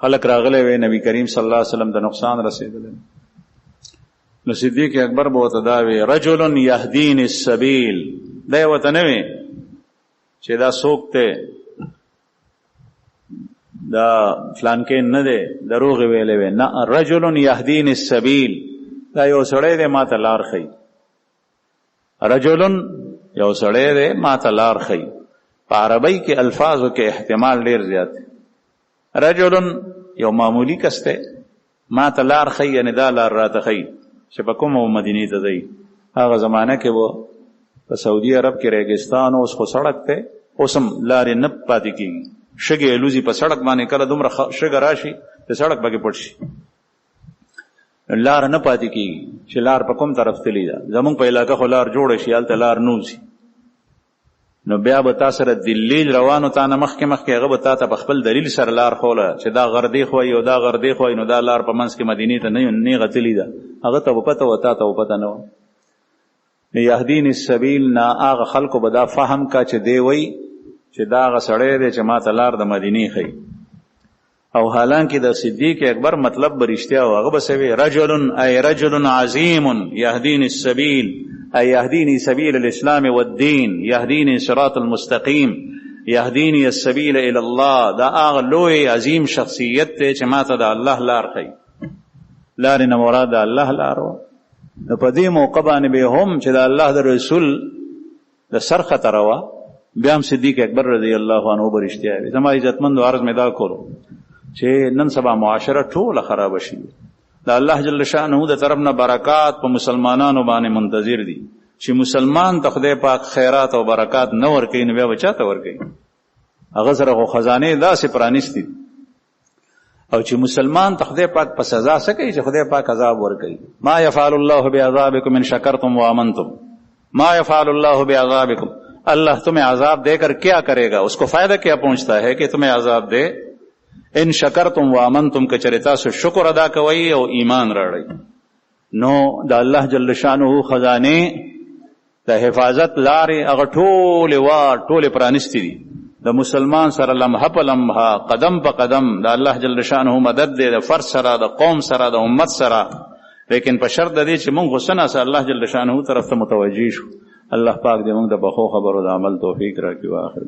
خلک راغلی وی نبی کریم صلی الله علیه وسلم د نقصان رسېدلی نو صدیق اکبر به ورته دا وی رجل یهدین السبیل دی ورته نه وی چې دا څوک دی دا فلانکې نه دی دروغ ویلی وی نه رجل یهدین السبیل دا یو سړی دی ما ته لار ښیي رجلن یو سړی دی ما ته لار ښیي په عربی کې الفاظو کې احتمال ډیر زیات دی رجلن یو معمولی کس دی ما ته لار ښیي یعنې دا لار راته ښیي چې په کومه مدینې ته ځئ هغه زمانه کې و په سعودي عرب کې ریګستان اوس خو سړک دی اوس هم لارې نه پاتې کېږي شګې الوزي په سړک باندې کله دومره شګه راشي د سړک پکې پټ شي لار نه پاتې کېږي چې لار په کوم طرف تللی ده زمونږ په علاقه خو لار جوړه شي هلته لار نه وځي نو بیا به تا سره دلیل روانو تا نه مخکې هغه به تا ته په خپل دلیل سره لار ښوله چې دا غردې خوایي او دا غردې خوایي نو دا لار په منځ کې مدینې ته نیغه تللی ده هغه ته به پته وه تا ته به پته نه وه نو یهدین السبیل نه هغه خلکو به دا فهم کا چې دی وی چې دا هغه سړی دی چې ما ته لار د مدینې ښیي او حالانکه د صدیق اکبر مطلب به رښتیا و هغه به څه وی رجل عظیم یهدینی السبیل ای یهدینی سبیل الاسلام والدین یهدینی صراط المستقیم یهدینی السبیل الی الله دا هغه لوی عظیم شخصیت دی چې ما ته د الله لار ښیي لارې نه مراد د الله لار و نو په دې موقع باندې به هم چې د الله د رسول د سر خطره وه بیا هم صدیق اکبر رضی الله عنه به رښتیا وي زما عزتمندو عرض مې دا کولو چې نن سبا معاشره ټوله خرابه شي د الله جل شانه د طرف نه برکات په مسلمانانو باندې منتظر دي چې مسلمان ته خدای پاک خیرات او برکات نه ورکوي نو بیا به چاته ورکوي هغه سره خو خزانې داسې پرانیستي او چې مسلمان ته خدای پاک په سزا څه کوي چې خدای پاک عذاب ورکوي ما يفعل الله بعذابكم ان شکرتم وامنتم ما يفعل الله بعذابكم اللہ تمہیں عذاب دے کر کیا کرے گا اس کو فائدہ کیا پہنچتا ہے کہ تمہیں عذاب دے ان شکرتم وامنتم که چرتا سو شکر ادا کوي او ایمان راړئ نو د الله جل شانه خزانه د حفاظت لارې هغه ټولې پرانیستي دي د مسلمان سره لمحه په لمحه قدم په قدم د الله جل شانه مدد دی د فرد سره د قوم سره د امت سره لیکن په شرط د دې چې موږ غوسنه سره الله جل شانه طرف ته متوجه شو الله پاک دې موږ د بخو خبرو د عمل توفیق راکړي واخر